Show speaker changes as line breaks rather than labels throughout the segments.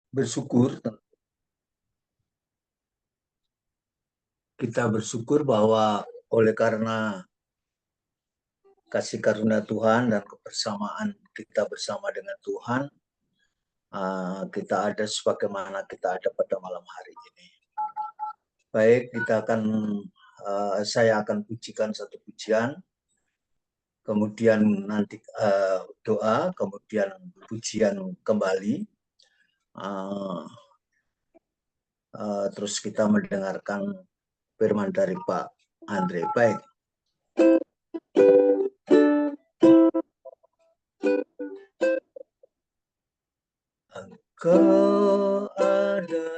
bersyukur. Kita bersyukur bahwa oleh karena kasih karunia Tuhan dan kebersamaan kita bersama dengan Tuhan, kita ada sebagaimana kita ada pada malam hari ini. Baik, saya akan pujikan satu pujian, kemudian nanti doa, kemudian pujian kembali, terus kita mendengarkan firman dari Pak Andre. Baik. Engkau ada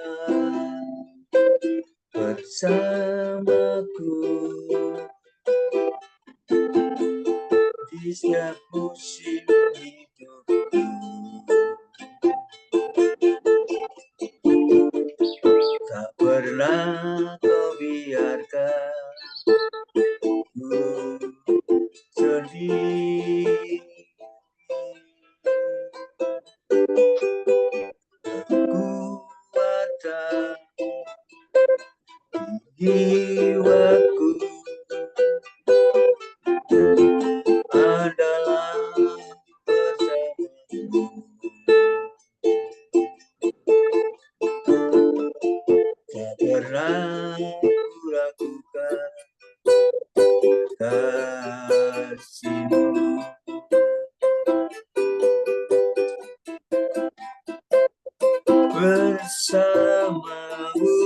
bersamaku di setiap musim hidupku. Tak pernah kau biarkan ku sendiri. Kekuatan jiwaku adalah bersamamu. Tak pernah ku ragukan kasih-Mu. Bersamamu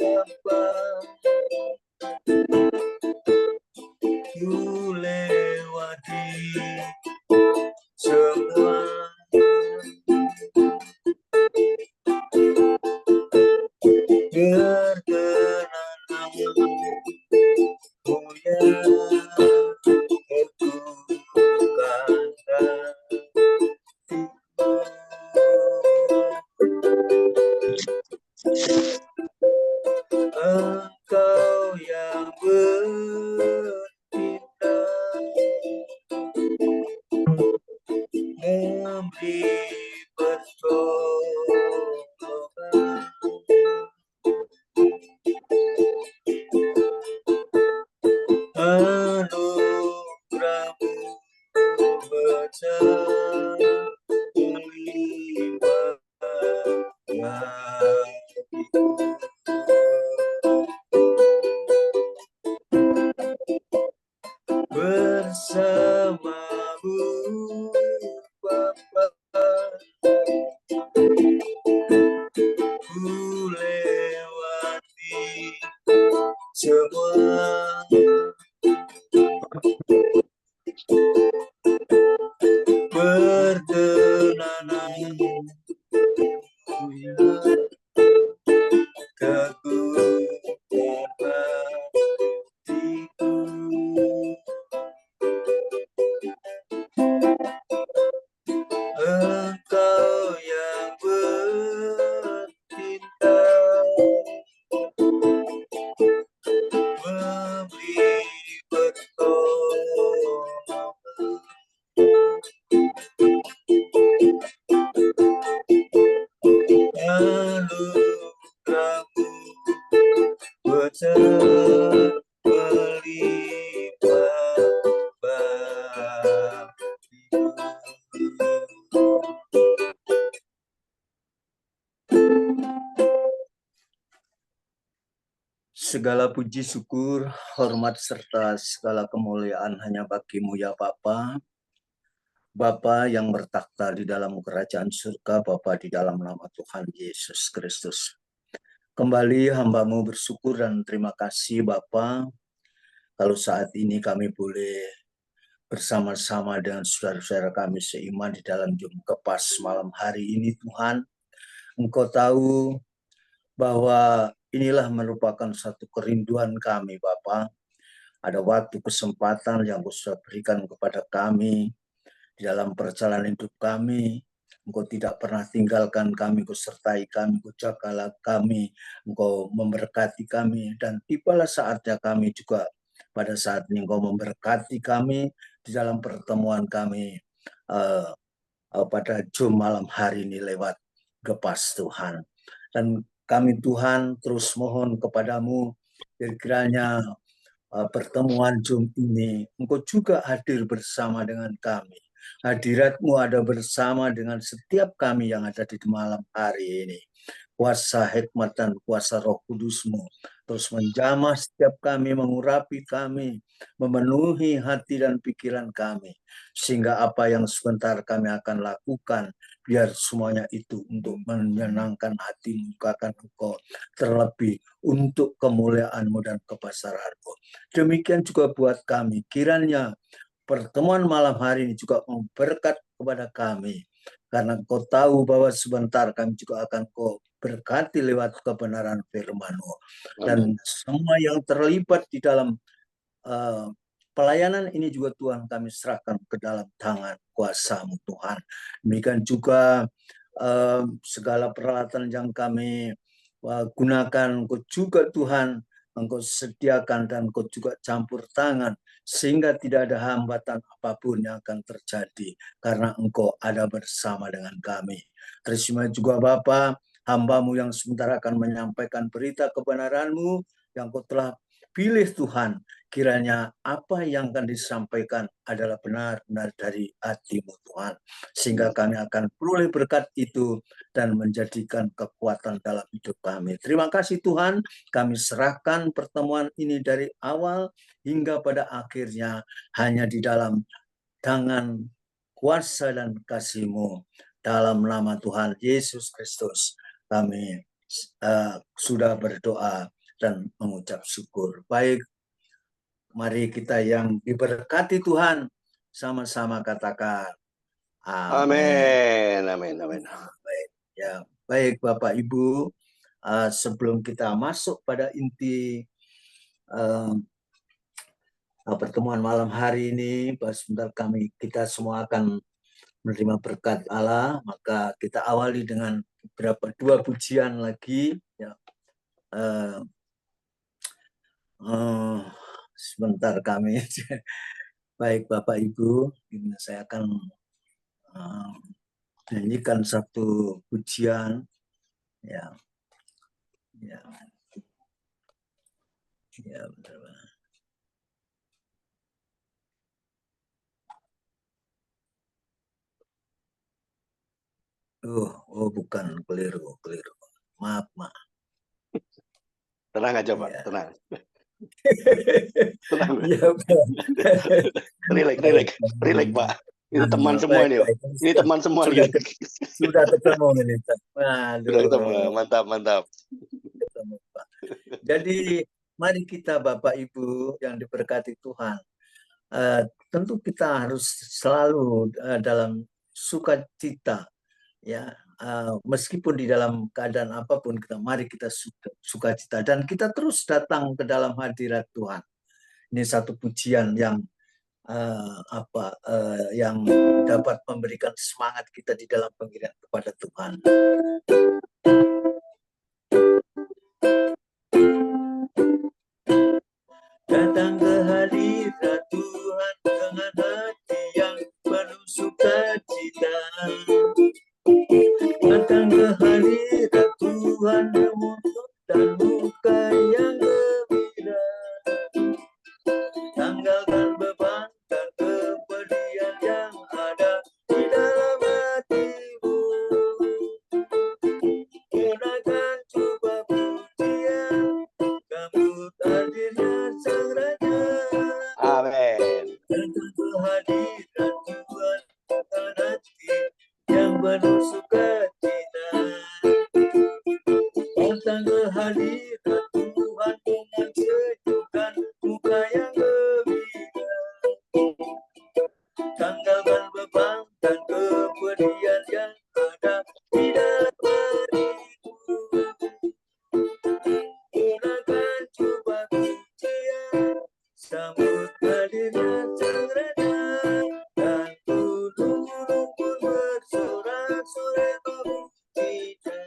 Bapa, ku lewati semua perkenananmu yang teguhkan hatimu. Engkau yang bertindak memberi pertolongan, anugerah-Mu berlimpah bagiku. Bersamamu Bapa, ku lewati semua perkenananmu yang teguhkan hatiku. Engkau yang bertindak memberi pertolongan, anugerah-Mu berlimpah bagiku. Segala puji syukur, hormat serta segala kemuliaan hanya bagi-Mu ya Bapa. Bapa yang bertakhta di dalam kerajaan surga, Bapa di dalam nama Tuhan Yesus Kristus. Kembali hamba-Mu bersyukur dan terima kasih Bapa, kalau saat ini kami boleh bersama-sama dengan saudara-saudara kami seiman di dalam Jumpa Kepas malam hari ini Tuhan. Engkau tahu bahwa inilah merupakan satu kerinduan kami Bapa. Ada waktu kesempatan yang Engkau sudah berikan kepada kami di dalam perjalanan hidup kami. Engkau tidak pernah tinggalkan kami, Engkau sertai kami, Engkau jagalah kami, Engkau memberkati kami, dan tibalah saatnya kami juga pada saat ini Engkau memberkati kami di dalam pertemuan kami pada Jum malam hari ini lewat gepas Tuhan. Dan kami Tuhan terus mohon kepadamu, kiranya pertemuan Zoom ini Engkau juga hadir bersama dengan kami. Hadirat-Mu ada bersama dengan setiap kami yang ada di malam hari ini. Kuasa hikmat dan kuasa Roh Kudus-Mu terus menjamah setiap kami, mengurapi kami, memenuhi hati dan pikiran kami, sehingga apa yang sebentar kami akan lakukan, biar semuanya itu untuk menyenangkan hati-Mu, akan Engkau, terlebih untuk kemuliaan-Mu dan kebesaran-Mu. Demikian juga buat kami, kiranya pertemuan malam hari ini juga memberkat kepada kami, karena Engkau tahu bahwa sebentar kami juga akan Kau berkati lewat kebenaran firman-Mu. Dan semua yang terlibat di dalam pelayanan ini juga Tuhan kami serahkan ke dalam tangan kuasa-Mu Tuhan. Demikian juga segala peralatan yang kami gunakan, Engkau juga Tuhan, Engkau sediakan dan Engkau juga campur tangan, sehingga tidak ada hambatan apapun yang akan terjadi, karena Engkau ada bersama dengan kami. Terima juga Bapa, hamba-Mu yang sebentar akan menyampaikan berita kebenaran-Mu yang Kau telah pilih Tuhan. Kiranya apa yang akan disampaikan adalah benar-benar dari hati-Mu Tuhan, sehingga kami akan peroleh berkat itu dan menjadikan kekuatan dalam hidup kami. Terima kasih Tuhan, kami serahkan pertemuan ini dari awal hingga pada akhirnya hanya di dalam tangan kuasa dan kasih-Mu. Dalam nama Tuhan Yesus Kristus kami sudah berdoa dan mengucap syukur. Baik, mari kita yang diberkati Tuhan sama-sama katakan amin.
Amin, amin.
Baik, ya, baik Bapak Ibu, sebelum kita masuk pada inti pertemuan malam hari ini, sebentar kita semua akan menerima berkat Allah, maka kita awali dengan dua pujian lagi. Ya. Sebentar kami, baik Bapak Ibu, saya akan nyanyikan satu pujian. Ya, ya, ya, benar. Bukan, keliru. Maaf.
Tenang aja Pak,
ya.
tenang.
Ya,
Relax Pak. Itu teman semua nih Pak. Ini teman semua
sudah,
nih.
Sudah ketemu ini.
Sudah ketemu, mantap.
Ketemu, Pak. Jadi mari kita Bapak Ibu yang diberkati Tuhan, tentu kita harus selalu dalam sukacita, ya. Meskipun di dalam keadaan apapun, mari kita sukacita dan kita terus datang ke dalam hadirat Tuhan. Ini satu pujian yang yang dapat memberikan semangat kita di dalam pengirian kepada Tuhan. Datang ke hadirat Tuhan dengan hati yang penuh sukacita. Datang ke hadirat Tuhan dan muka yang gembira. Tanggalkan beban dan kepedihan yang ada di dalam hatimu. Kenakan coba pujian, sambut hadirnya Sang Raja.
Amin.
Datang ke hadirat Tuhan dengan hati yang penuh sukacita. Datang ke hadirat Tuhan dengan sejuk dan muka yang gembira. Tanggalkan beban dan kepedihan yang ada di dalam hatimu. Gunakan coba pujian, sambut hadirnya Sang Raja. Dan gunung-gunung pun bersorak-sorai memujinya.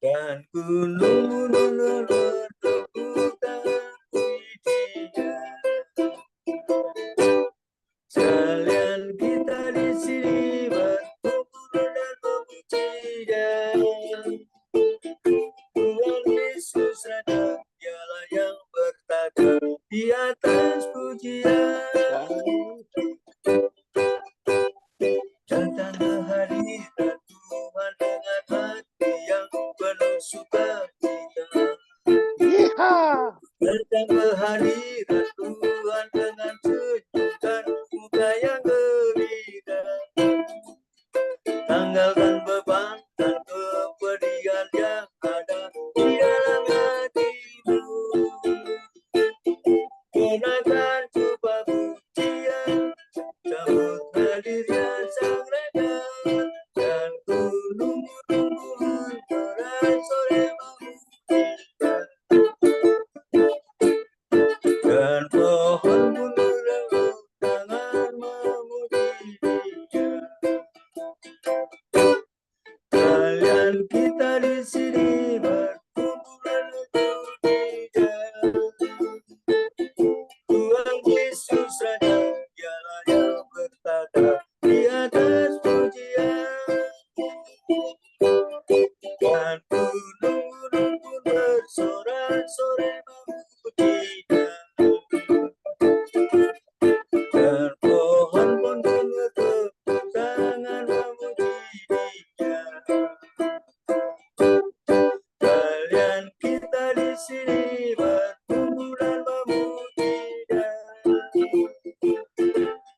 Dan gunung-gunung berduka pujinya. Sekalian kita di sini berkumpul tanggalkan beban dan kepedihan yang ada di dalam hatimu. Kenakan coba pujian, sambut hadirnya Sang Raja, dan ku nunggu sore memujinya. Dan pohon pun berangkat tangan memuji Dia. Kalian kita di sini berkumpulan untuk Dia. Tuhan Yesus Raja, Dialah yang bertata di atas pujian. Dan gunung-gunung pun bersorak-sorai memuji Dia. Dan pohon pun bertepuk tangan memuji Dia. Kalian kita di sini berkumpulan memuji Dia.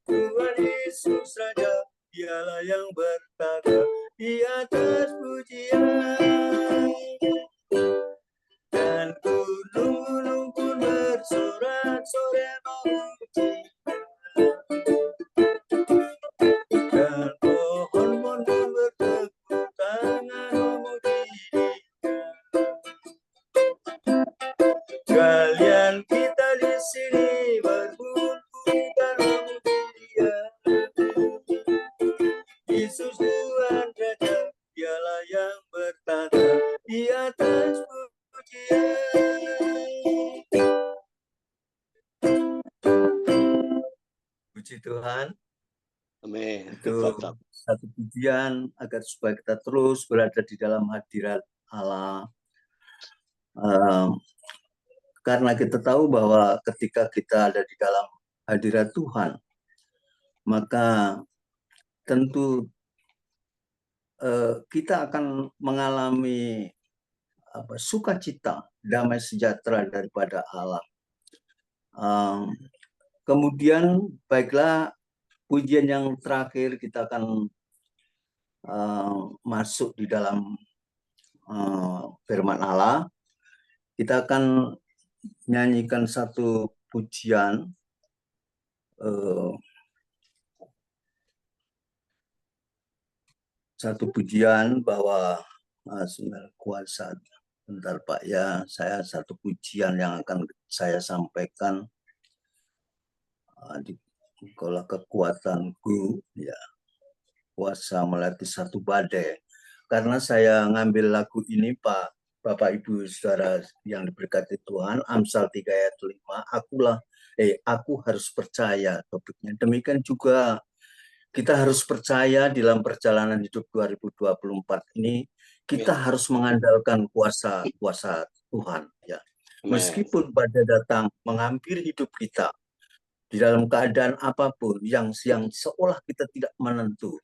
Tuhan Yesus Raja, Dialah yang bertata di atas pujian. Dan gunung-gunung pun bersorak-sorai memuji Dia. Dan pohon pun bertepuk tangan memuji Dia. Kalian kita di sini berkumpul dan memuji Dia. Yesus Tuhan Raja, Dialah yang bertata di atas pujian. Puji Tuhan.
Amin.
Itu satu pujian agar supaya kita terus berada di dalam hadirat Allah. Karena kita tahu bahwa ketika kita ada di dalam hadirat Tuhan, maka tentu kita akan mengalami sukacita, damai sejahtera daripada Allah. Kemudian baiklah, pujian yang terakhir kita akan masuk di dalam firman Allah. Kita akan nyanyikan satu pujian bahwa kuasa. Bentar Pak ya, saya satu pujian yang akan saya sampaikan. Kalau kekuatanku, ya, kuasa melatih satu badai. Karena saya ngambil lagu ini Pak, Bapak Ibu Saudara yang diberkati Tuhan, Amsal 3 ayat 5, aku harus percaya topiknya. Demikian juga kita harus percaya dalam perjalanan hidup 2024 ini, kita harus mengandalkan kuasa Tuhan. Ya. Meskipun badai datang menghampiri hidup kita, di dalam keadaan apapun yang seolah kita tidak menentu,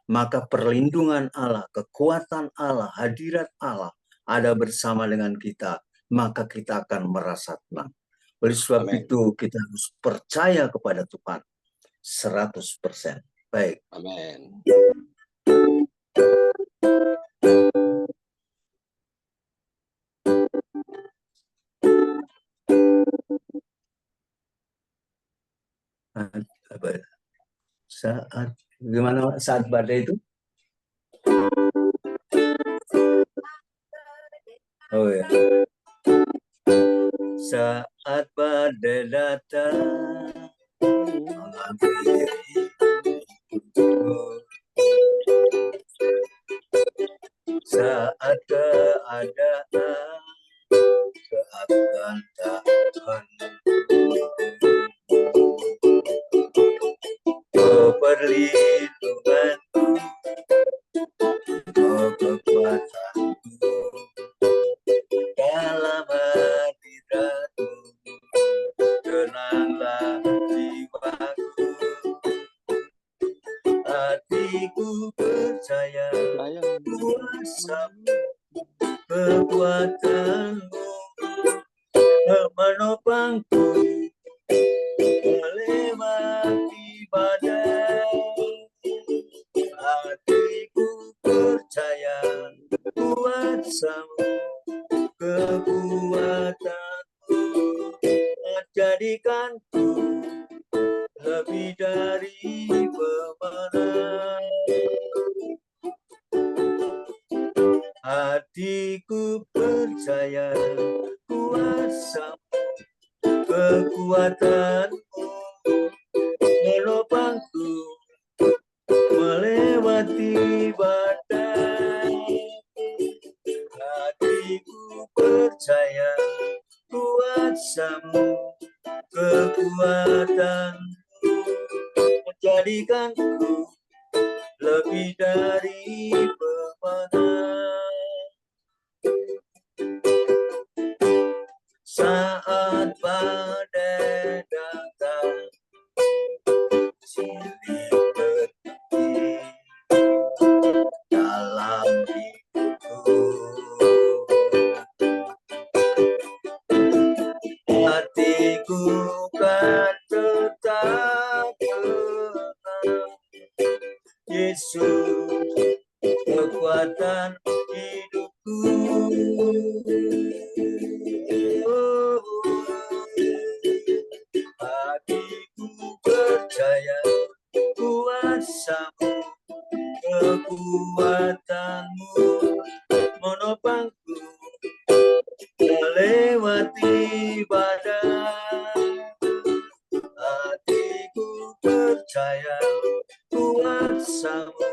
maka perlindungan Allah, kekuatan Allah, hadirat Allah ada bersama dengan kita, maka kita akan merasa tenang. Oleh sebab itu kita harus percaya kepada Tuhan 100%. Baik.
Amin.
Saat badai itu? Oh ya. Saat badai datang menghampiri hidupku, saat keadaan seakan tak menentu, perlindunganku, kekuatanku, dalam hadiratmu, tenanglah jiwaku, hatiku percaya kuasa-Mu, kekuatan-Mu menopangku melewati badai. Hatiku kuasamu, kekuatanmu, jadikanku lebih dari pemenang. Hatiku percaya kuasamu, kekuatanmu menopangku melewati badai. Hatiku percaya kuasamu, kekuatanmu menjadikanku lebih dari pemenang. Saat badai datang, silih berhenti dalam hidupku, hatiku kan tetap tenang. Yesus, kekuatan hidupku. Hatiku percaya kuasamu, kekuatanmu menopangku melewati badai. Hatiku percaya kuasamu,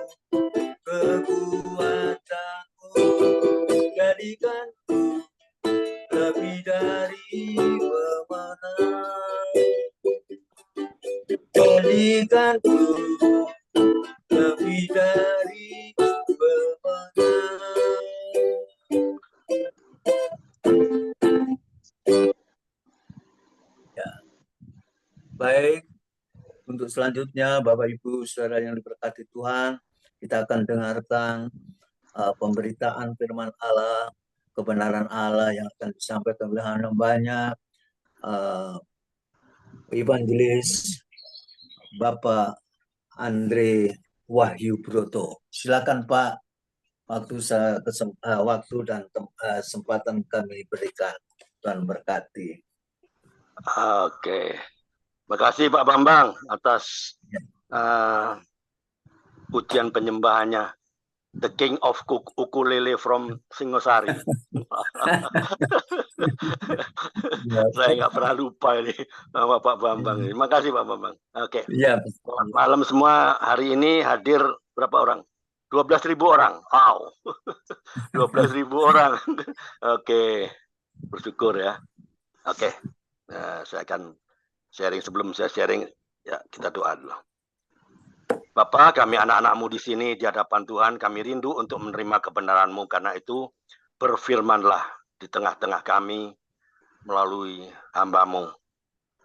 kekuatanmu jadikanku lebih dari pemenang. Jadikanku lebih dari pemenang. Ya. Baik, untuk selanjutnya Bapak Ibu Saudara yang diberkati Tuhan, kita akan dengarkan pemberitaan firman Allah, kebenaran Allah yang akan disampaikan oleh hambanya Evangelis Bapak Andre Wahyu Broto. Silakan Pak, waktu dan kesempatan kami berikan. Tuhan berkati.
Oke. Terima kasih Pak Bambang atas pujian penyembahannya. The King of Ukulele from Singosari. Saya nggak pernah lupa ini nama Pak Bambang. Terima kasih Pak Bambang. Oke.
Ya.
Selamat malam semua. Hari ini hadir berapa orang? 12.000 orang. Wow. 12.000 orang. Oke. Bersyukur ya. Oke. Nah, saya akan sharing. Sebelum saya sharing, ya kita doa dulu. Bapa, kami anak-anak-Mu di sini di hadapan Tuhan, kami rindu untuk menerima kebenaran-Mu. Karena itu, berfirmanlah di tengah-tengah kami melalui hamba-Mu.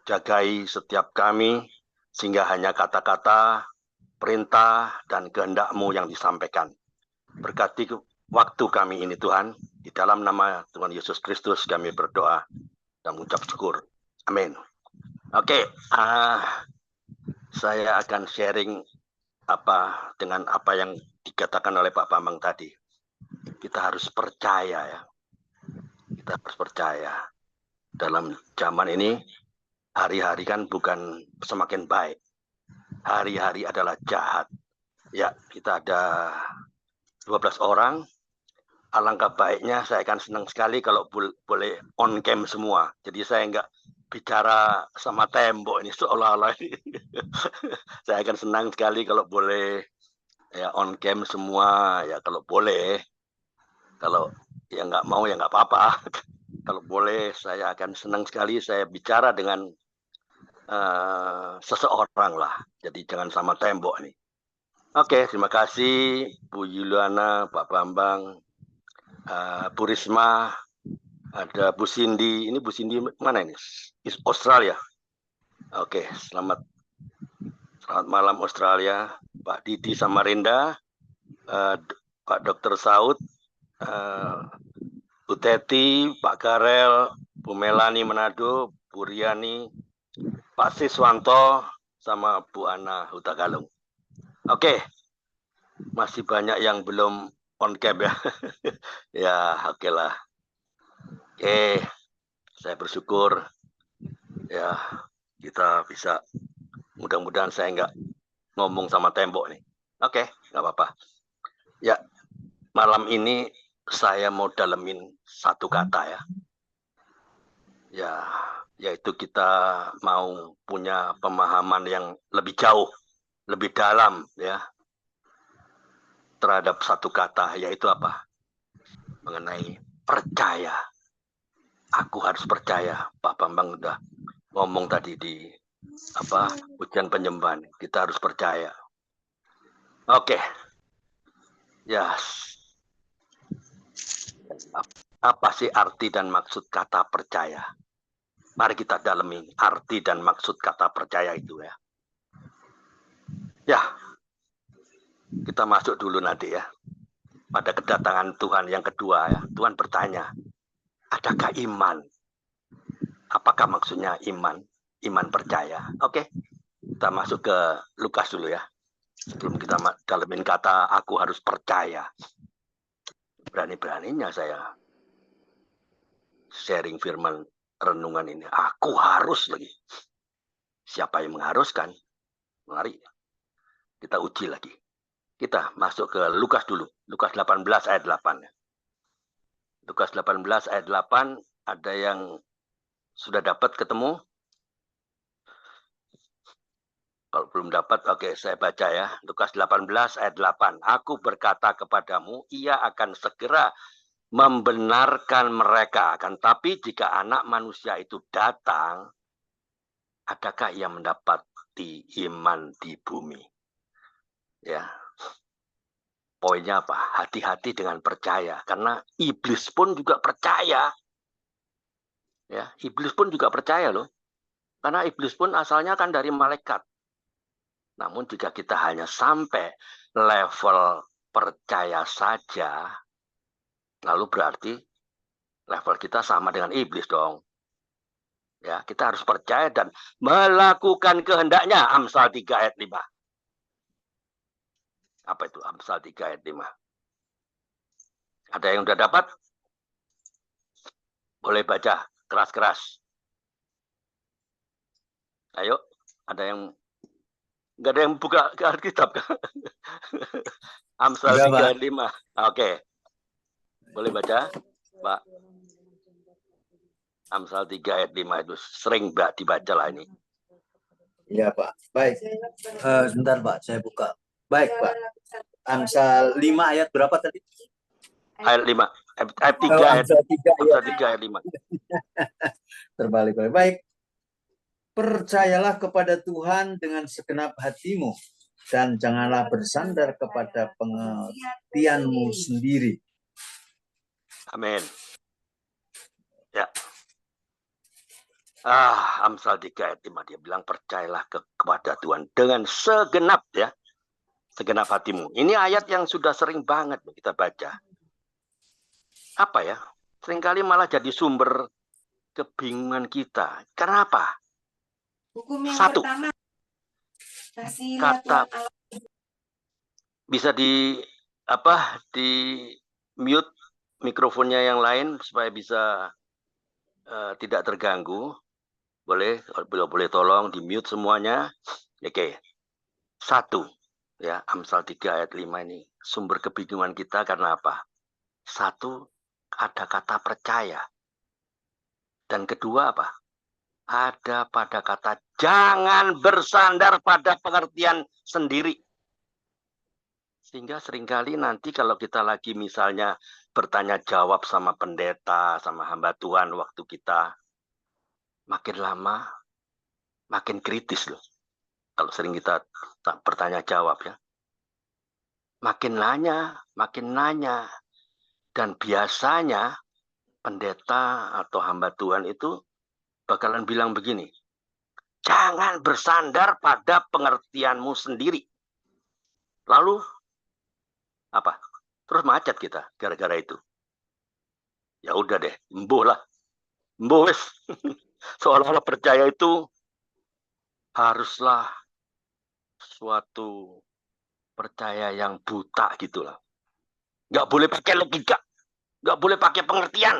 Jagai setiap kami, sehingga hanya kata-kata, perintah, dan kehendak-Mu yang disampaikan. Berkati waktu kami ini Tuhan, di dalam nama Tuhan Yesus Kristus kami berdoa dan mengucap syukur. Amin. Oke, saya akan sharing dengan apa yang dikatakan oleh Pak Bambang tadi. Kita harus percaya ya. Kita harus percaya. Dalam zaman ini, hari-hari kan bukan semakin baik. Hari-hari adalah jahat. Ya, kita ada 12 orang. Alangkah baiknya saya akan senang sekali kalau boleh on cam semua. Jadi saya nggak bicara sama tembok ini seolah-olah ini. Saya akan senang sekali kalau boleh ya on cam semua ya, kalau boleh. Kalau ya nggak mau ya nggak apa-apa. Kalau boleh saya akan senang sekali saya bicara dengan seseorang lah. Jadi jangan sama tembok nih. Oke, terima kasih Bu Yuliana, Pak Bambang, Bu Risma, ada Bu Cindy. Ini Bu Cindy mana ini? Australia. Oke, selamat malam Australia. Pak Didi Samarinda, Pak Dr. Saud, Bu Teti, Pak Karel, Bu Melani Manado, Bu Riani, Pak Siswanto, sama Bu Ana Hutagalung. Oke, masih banyak yang belum on cam ya. Ya, oke lah. Oke, saya bersyukur ya kita bisa, mudah-mudahan saya nggak ngomong sama tembok nih. Oke, nggak apa-apa. Ya, malam ini saya mau dalemin satu kata ya. Ya, yaitu kita mau punya pemahaman yang lebih jauh, lebih dalam ya terhadap satu kata, yaitu apa? Mengenai percaya. Aku harus percaya. Pak Bambang udah ngomong tadi di ujian penyembahan. Kita harus percaya. Oke. Ya. Apa sih arti dan maksud kata percaya? Mari kita dalami arti dan maksud kata percaya itu ya. Ya. Kita masuk dulu nanti ya. Pada kedatangan Tuhan yang kedua ya. Tuhan bertanya, adakah iman? Apakah maksudnya iman? Iman percaya. Oke. Kita masuk ke Lukas dulu ya. Sebelum kita dalemin kata aku harus percaya. Berani-beraninya saya sharing firman renungan ini. Aku harus lagi. Siapa yang mengharuskan? Mari kita uji lagi. Kita masuk ke Lukas dulu. Lukas 18 ayat 8. Lukas 18 ayat 8. Ada yang sudah dapat ketemu? Kalau belum dapat, oke, saya baca ya. Lukas 18 ayat 8. Aku berkata kepadamu, ia akan segera membenarkan mereka. Akan tapi jika anak manusia itu datang, adakah ia mendapati iman di bumi? Ya. Poinnya apa? Hati-hati dengan percaya. Karena iblis pun juga percaya. Ya, iblis pun juga percaya loh. Karena iblis pun asalnya kan dari malaikat. Namun jika kita hanya sampai level percaya saja, lalu berarti level kita sama dengan iblis dong. Ya, kita harus percaya dan melakukan kehendaknya. Amsal 3 ayat 5. Apa itu Amsal 3 ayat 5? Ada yang udah dapat? Boleh baca keras-keras. Ayo, ada yang nggak ada yang buka ke Alkitab? Amsal 3 ayat 5. Oke. Boleh baca, Pak? Amsal 3 ayat 5 itu sering dibaca lah ini.
Iya, Pak. Baik. Sebentar, Pak. Saya buka. Baik, Pak. Amsal 5 ayat berapa tadi?
Ayat 5. Ayat 3 ayat 3 ayat 5.
Terbalik. Baik. Percayalah kepada Tuhan dengan segenap hatimu dan janganlah bersandar kepada pengertianmu sendiri.
Amin. Ya. Amsal 3 ayat 5 dia bilang percayalah kepada Tuhan dengan segenap ya. Segenap hatimu. Ini ayat yang sudah sering banget kita baca. Apa ya? Seringkali malah jadi sumber kebingungan kita. Karena apa?
Hukum yang
Satu,
pertama,
kata bisa di mute mikrofonnya yang lain supaya bisa tidak terganggu. Boleh tolong di mute semuanya. Oke. Satu, ya, Amsal 3 ayat 5 ini sumber kebingungan kita karena apa? Satu, ada kata percaya. Dan kedua apa? Ada pada kata jangan bersandar pada pengertian sendiri. Sehingga seringkali nanti kalau kita lagi misalnya bertanya jawab sama pendeta, sama hamba Tuhan waktu kita makin lama makin kritis loh. Kalau sering kita bertanya jawab ya. Makin nanya. Dan biasanya pendeta atau hamba Tuhan itu bakalan bilang begini, jangan bersandar pada pengertianmu sendiri. Lalu, apa? Terus macet kita gara-gara itu. Ya udah deh, embuh wes. Seolah-olah percaya itu haruslah suatu percaya yang buta gitu lah. Nggak boleh pakai logika. Nggak boleh pakai pengertian.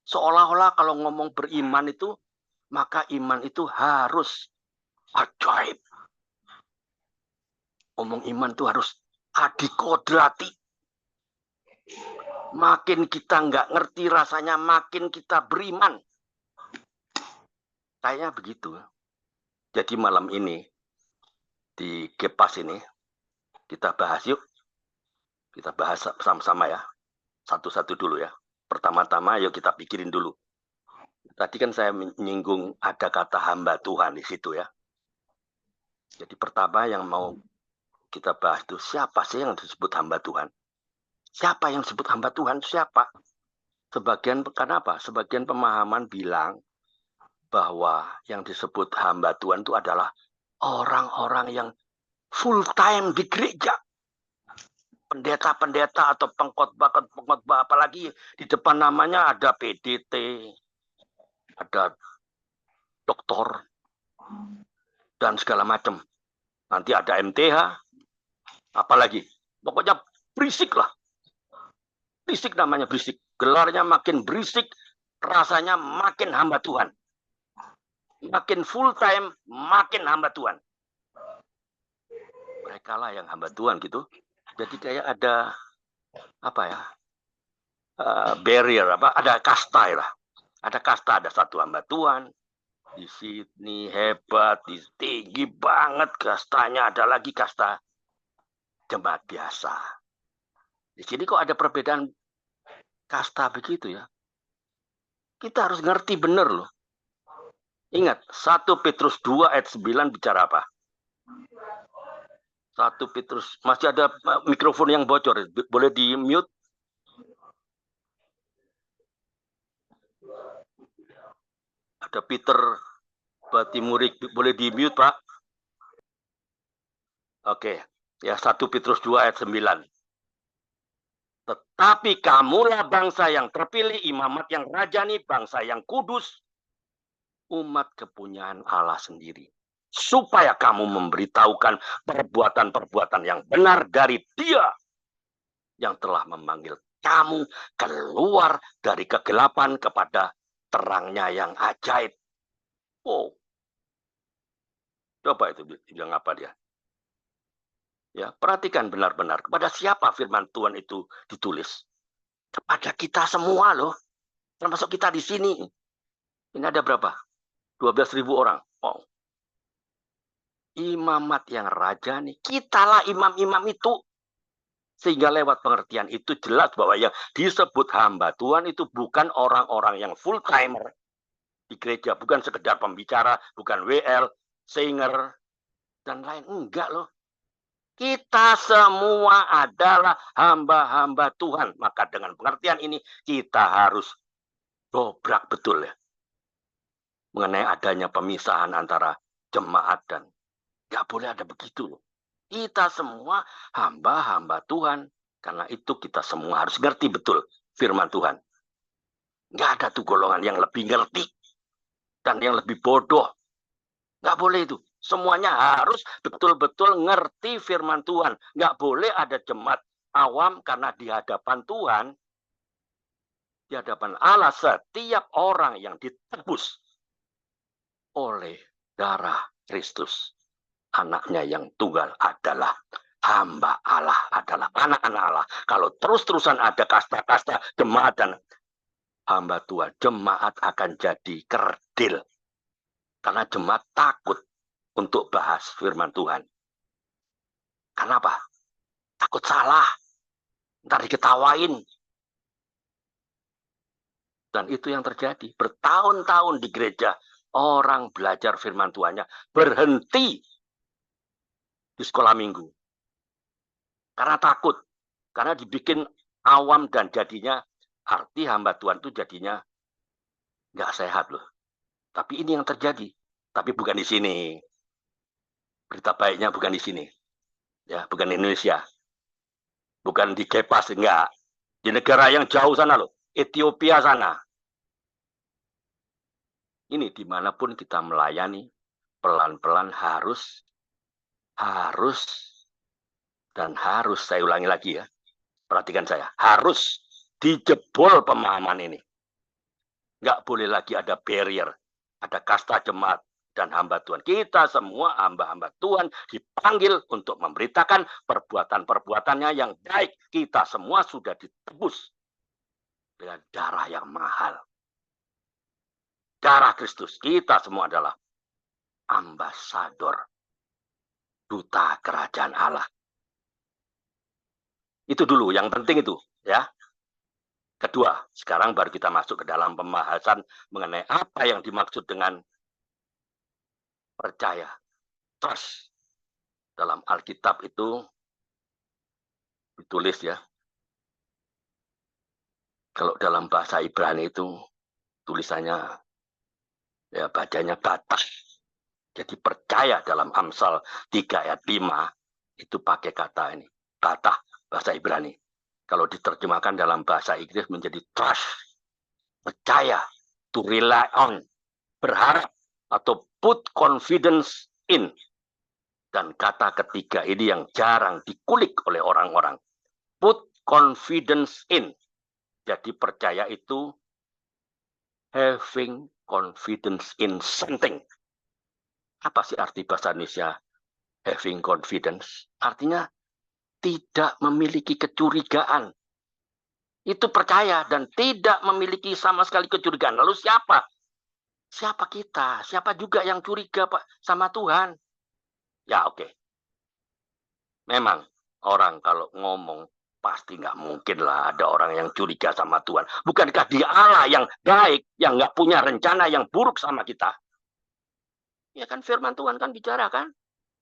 Seolah-olah kalau ngomong beriman itu, maka iman itu harus ajaib. Ngomong iman itu harus adikodrati. Makin kita nggak ngerti rasanya, makin kita beriman. Kayaknya begitu. Jadi malam ini, di Gepas ini, kita bahas yuk. Kita bahas sama-sama ya. Satu-satu dulu ya. Pertama-tama yuk kita pikirin dulu. Tadi kan saya menyinggung ada kata hamba Tuhan di situ ya. Jadi pertama yang mau kita bahas itu, siapa sih yang disebut hamba Tuhan? Siapa yang disebut hamba Tuhan? Siapa? Kenapa? Sebagian pemahaman bilang bahwa yang disebut hamba Tuhan itu adalah orang-orang yang full time di gereja. Pendeta-pendeta atau pengkhotbah, apalagi di depan namanya ada PDT, ada doktor, dan segala macam. Nanti ada MTH, apalagi. Pokoknya berisik lah. Berisik namanya berisik. Gelarnya makin berisik, rasanya makin hamba Tuhan. Makin full time, makin hamba Tuhan. Mereka lah yang hamba Tuhan gitu. Jadi kayak ada apa ya? Barrier ada kasta lah. Ada kasta, ada satu hamba Tuhan. Di sini hebat, tinggi banget kastanya, ada lagi kasta jemaat biasa. Di sini kok ada perbedaan kasta begitu ya? Kita harus ngerti benar loh. Ingat, 1 Petrus 2 ayat 9 bicara apa? 1 Petrus, masih ada mikrofon yang bocor, boleh di mute? Ada Peter Batimurik, boleh di mute Pak? Oke, ya 1 Petrus 2 ayat 9. Tetapi kamulah bangsa yang terpilih, imamat yang rajani, bangsa yang kudus, umat kepunyaan Allah sendiri. Supaya kamu memberitahukan perbuatan-perbuatan yang benar dari Dia yang telah memanggil kamu keluar dari kegelapan kepada terangnya yang ajaib. Oh, coba itu bilang apa dia? Ya, perhatikan benar-benar kepada siapa firman Tuhan itu ditulis. Kepada kita semua loh, termasuk kita di sini. Ini ada berapa? 12.000 orang. Oh. Imamat yang rajani, kitalah imam-imam itu. Sehingga lewat pengertian itu jelas bahwa yang disebut hamba Tuhan itu bukan orang-orang yang full timer di gereja, bukan sekedar pembicara, bukan WL, singer, dan lain. Enggak loh. Kita semua adalah hamba-hamba Tuhan. Maka dengan pengertian ini kita harus dobrak betul ya. Mengenai adanya pemisahan antara jemaat dan nggak boleh ada begitu loh. Kita semua hamba-hamba Tuhan. Karena itu kita semua harus ngerti betul firman Tuhan. Nggak ada tuh golongan yang lebih ngerti dan yang lebih bodoh. Nggak boleh itu. Semuanya harus betul-betul ngerti firman Tuhan. Nggak boleh ada jemaat awam karena di hadapan Tuhan, di hadapan Allah, setiap orang yang ditebus oleh darah Kristus, anaknya yang tunggal adalah hamba Allah, adalah anak-anak Allah. Kalau terus-terusan ada kasta-kasta jemaat dan hamba Tuhan, jemaat akan jadi kerdil. Karena jemaat takut untuk bahas firman Tuhan. Kenapa? Takut salah. Ntar diketawain. Dan itu yang terjadi. Bertahun-tahun di gereja, orang belajar firman Tuhannya berhenti di sekolah minggu. Karena takut. Karena dibikin awam dan jadinya arti hamba Tuhan itu jadinya nggak sehat loh. Tapi ini yang terjadi. Tapi bukan di sini. Berita baiknya bukan di sini. Ya, bukan di Indonesia. Bukan di Gepas, enggak. Di negara yang jauh sana loh. Ethiopia sana. Ini dimanapun kita melayani, pelan-pelan harus, dan harus, saya ulangi lagi ya. Perhatikan saya, harus dijebol pemahaman ini. Nggak boleh lagi ada barrier, ada kasta jemaat dan hamba Tuhan. Kita semua hamba-hamba Tuhan dipanggil untuk memberitakan perbuatan-perbuatannya yang baik. Kita semua sudah ditebus dengan darah yang mahal. Darah Kristus. Kita semua adalah ambasador, duta kerajaan Allah. Itu dulu, yang penting itu, ya. Kedua, sekarang baru kita masuk ke dalam pembahasan mengenai apa yang dimaksud dengan percaya, trust. Dalam Alkitab itu ditulis ya. Kalau dalam bahasa Ibrani itu tulisannya, ya bacanya batah. Jadi percaya dalam Amsal 3 ayat 5 itu pakai kata ini, batah, bahasa Ibrani. Kalau diterjemahkan dalam bahasa Inggris menjadi trust, percaya, to rely on, berharap, atau put confidence in. Dan kata ketiga ini yang jarang dikulik oleh orang-orang. Put confidence in. Jadi percaya itu having confidence in something. Apa sih arti bahasa Indonesia having confidence? Artinya tidak memiliki kecurigaan. Itu percaya dan tidak memiliki sama sekali kecurigaan. Lalu siapa? Siapa kita? Siapa juga yang curiga Pak sama Tuhan? Ya oke. Memang orang kalau ngomong pasti nggak mungkin lah ada orang yang curiga sama Tuhan. Bukankah Dia Allah yang baik, yang nggak punya rencana yang buruk sama kita? Ya kan firman Tuhan kan bicara kan?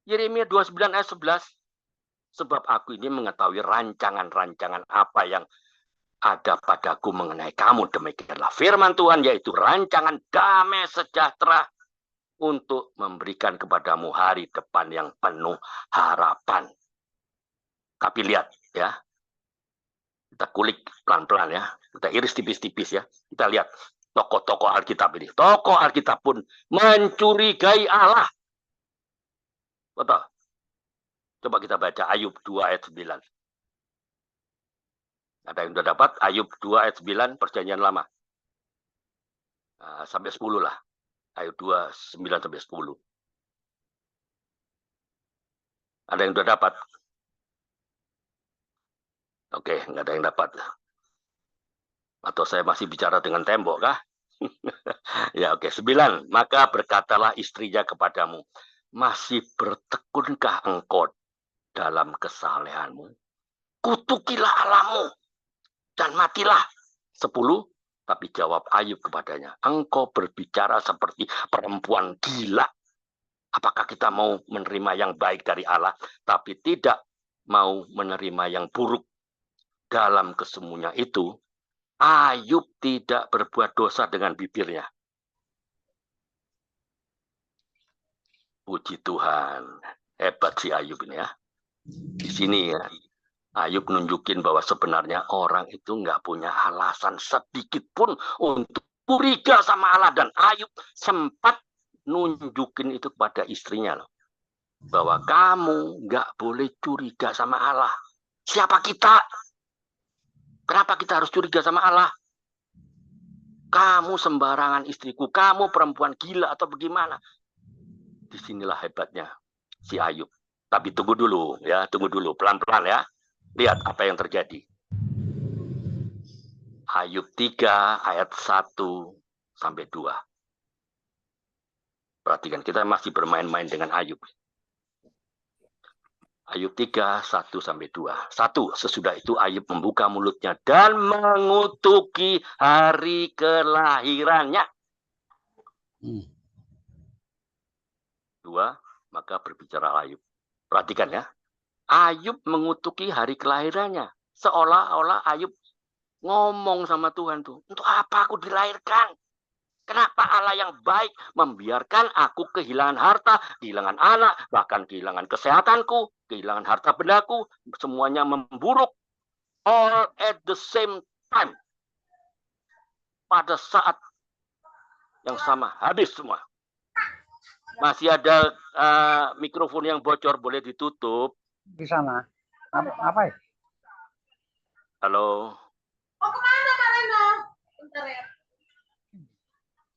Yeremia 29 ayat 11. Sebab aku ini mengetahui rancangan-rancangan apa yang ada padaku mengenai kamu. Demikianlah firman Tuhan, yaitu rancangan damai sejahtera untuk memberikan kepadamu hari depan yang penuh harapan. Tapi lihat ya, kita kulik pelan-pelan ya, kita iris tipis-tipis ya. Kita lihat tokoh-tokoh Alkitab ini. Tokoh Alkitab pun mencurigai Allah. Betul. Coba kita baca Ayub 2 ayat 9. Ada yang sudah dapat? Ayub 2 ayat 9, perjanjian lama. Sampai 10 lah. Ayub 2, 9 sampai 10. Ada yang sudah dapat? Oke, nggak ada yang dapat. Atau saya masih bicara dengan tembok kah? Ya oke, 9. Maka berkatalah istrinya kepadamu, masih bertekunkah engkau dalam kesalehanmu? Kutukilah Allahmu dan matilah. 10. Tapi jawab Ayub kepadanya, engkau berbicara seperti perempuan gila. Apakah kita mau menerima yang baik dari Allah, tapi tidak mau menerima yang buruk? Dalam kesemuanya itu, Ayub tidak berbuat dosa dengan bibirnya. Puji Tuhan, hebat si Ayub ini ya. Di sini ya, Ayub nunjukin bahwa sebenarnya orang itu nggak punya alasan sedikit pun untuk curiga sama Allah. Dan Ayub sempat nunjukin itu kepada istrinya loh, bahwa kamu nggak boleh curiga sama Allah. Siapa kita? Kenapa kita harus curiga sama Allah? Kamu sembarangan istriku, kamu perempuan gila atau bagaimana? Disinilah hebatnya si Ayub. Tapi tunggu dulu ya, tunggu dulu pelan-pelan ya. Lihat apa yang terjadi. Ayub 3 ayat 1 sampai 2. Perhatikan, kita masih bermain-main dengan Ayub. Ayub 3, 1 sampai 2. 1. Sesudah itu Ayub membuka mulutnya dan mengutuki hari kelahirannya. 2. Maka berbicara Ayub. Perhatikan ya. Ayub mengutuki hari kelahirannya. Seolah-olah Ayub ngomong sama Tuhan tuh, untuk apa aku dilahirkan? Kenapa Allah yang baik membiarkan aku kehilangan harta, kehilangan anak, bahkan kehilangan kesehatanku, kehilangan harta bendaku, semuanya memburuk. All at the same time. Pada saat yang sama, habis semua. Masih ada mikrofon yang bocor, boleh ditutup.
Di sana. Apa ya?
Halo.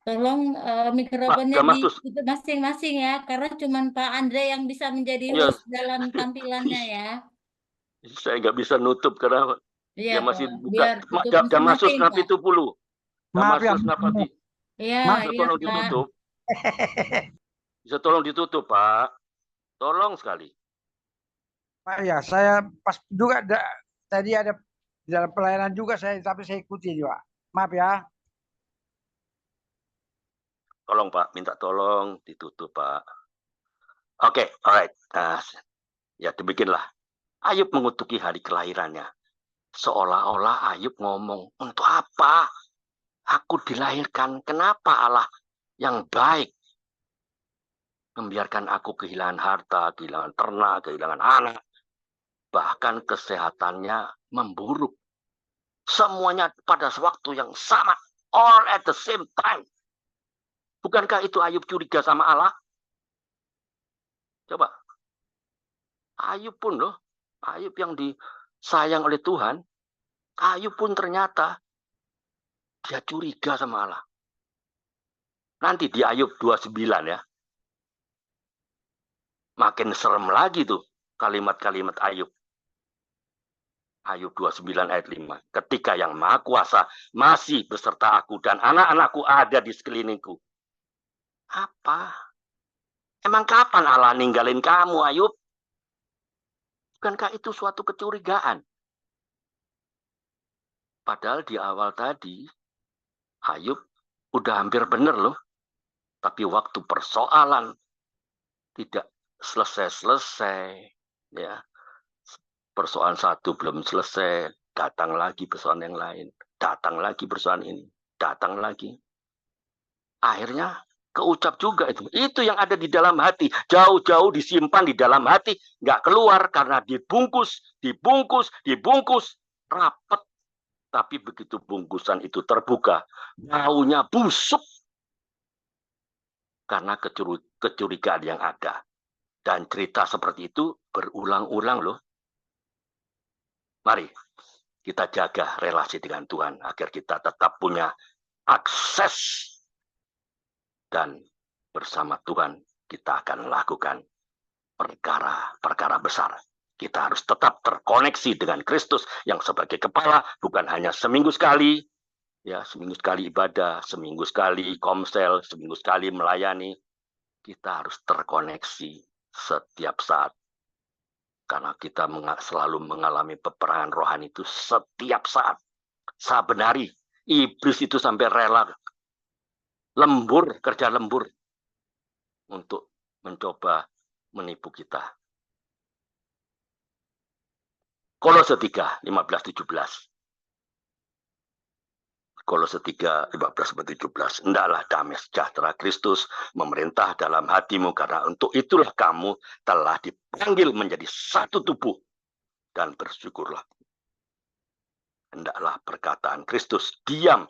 Tolong
Pak
mikrofonnya
Damaskus,
ditutup masing-masing ya, karena cuman Pak Andre yang bisa menjadi
ya,
host dalam tampilannya ya.
saya nggak bisa nutup karena
Iya
dia
Pak,
masih buka.
biar tutup
Damaskus
masing-masing
napi
Pak.
itu puluh.
Maaf ya,
Damaskus napi.
Iya,
Maaf.
Bisa
iya
tolong
Pak.
ditutup. Bisa tolong ditutup, Pak. Tolong sekali.
Pak ya, saya pas juga tadi ada di dalam pelayanan juga tapi saya ikuti juga. Maaf ya.
Tolong, Pak. Minta tolong ditutup, Pak. Oke, alright. Nah, ya dibikinlah. Ayub mengutuki hari kelahirannya. Seolah-olah Ayub ngomong, untuk apa aku dilahirkan? Kenapa Allah yang baik membiarkan aku kehilangan harta, kehilangan ternak, kehilangan anak, bahkan kesehatannya memburuk. Semuanya pada waktu yang sama, all at the same time. Bukankah itu Ayub curiga sama Allah? Coba. Ayub pun loh, Ayub yang disayang oleh Tuhan, Ayub pun ternyata dia curiga sama Allah. Nanti di Ayub 29 ya. Makin serem lagi tuh kalimat-kalimat Ayub. Ayub 29 ayat 5. Ketika yang Maha Kuasa masih beserta aku dan anak-anakku ada di sekelilingku. Apa? Emang kapan Allah ninggalin kamu, Ayub? Bukankah itu suatu kecurigaan? Padahal di awal tadi, Ayub udah hampir benar loh. Tapi waktu persoalan tidak selesai-selesai. Ya. Persoalan satu belum selesai, datang lagi persoalan yang lain. Datang lagi persoalan ini. Datang lagi. Akhirnya keucap juga itu. Itu yang ada di dalam hati. Jauh-jauh disimpan di dalam hati. Nggak keluar karena dibungkus, dibungkus, dibungkus. Rapat. Tapi begitu bungkusan itu terbuka, baunya busuk. Karena kecurigaan yang ada. Dan cerita seperti itu berulang-ulang loh. Mari kita jaga relasi dengan Tuhan. Agar kita tetap punya akses. Dan bersama Tuhan kita akan lakukan perkara-perkara besar. Kita harus tetap terkoneksi dengan Kristus yang sebagai kepala, bukan hanya seminggu sekali, ya seminggu sekali ibadah, seminggu sekali komsel, seminggu sekali melayani. Kita harus terkoneksi setiap saat. Karena kita selalu mengalami peperangan rohani itu setiap saat. Saben hari, iblis itu sampai rela lembur, kerja lembur untuk mencoba menipu kita. Kolose 3, 15-17. Kolose 3, 15-17. Hendaklah damai sejahtera Kristus memerintah dalam hatimu, karena untuk itulah kamu telah dipanggil menjadi satu tubuh. Dan bersyukurlah. Hendaklah perkataan Kristus diam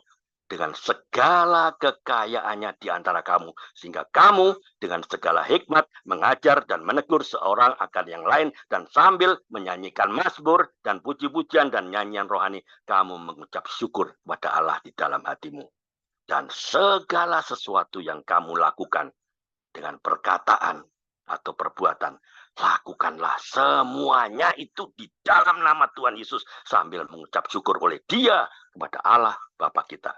dengan segala kekayaannya di antara kamu, sehingga kamu dengan segala hikmat mengajar dan menegur seorang akan yang lain, dan sambil menyanyikan mazmur dan puji-pujian dan nyanyian rohani, kamu mengucap syukur kepada Allah di dalam hatimu. Dan segala sesuatu yang kamu lakukan dengan perkataan atau perbuatan, lakukanlah semuanya itu di dalam nama Tuhan Yesus, sambil mengucap syukur oleh Dia kepada Allah Bapa kita.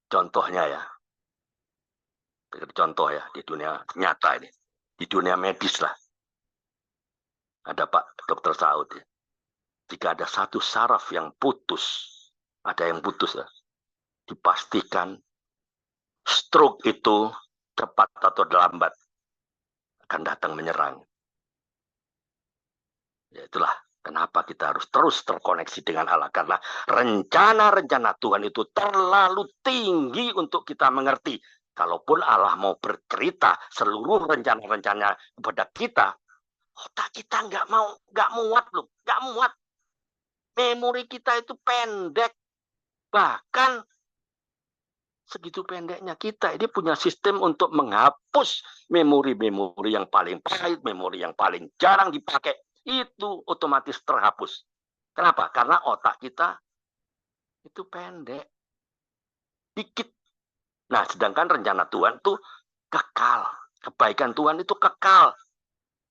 Contohnya ya, contoh ya di dunia nyata ini, di dunia medis lah. Ada Pak Dokter Saud ya. Jika ada satu saraf yang putus, ada yang putus ya, dipastikan stroke itu cepat atau lambat akan datang menyerang. Ya itulah kenapa kita harus terus terkoneksi dengan Allah. Karena rencana-rencana Tuhan itu terlalu tinggi untuk kita mengerti. Kalaupun Allah mau bercerita seluruh rencana-rencananya kepada kita, otak kita nggak muat loh, nggak muat. Memori kita itu pendek. Bahkan segitu pendeknya kita ini punya sistem untuk menghapus memori-memori yang paling pahit, memori yang paling jarang dipakai. Itu otomatis terhapus. Kenapa? Karena otak kita Itu pendek. Dikit. Nah, sedangkan rencana Tuhan itu kekal. Kebaikan Tuhan itu kekal.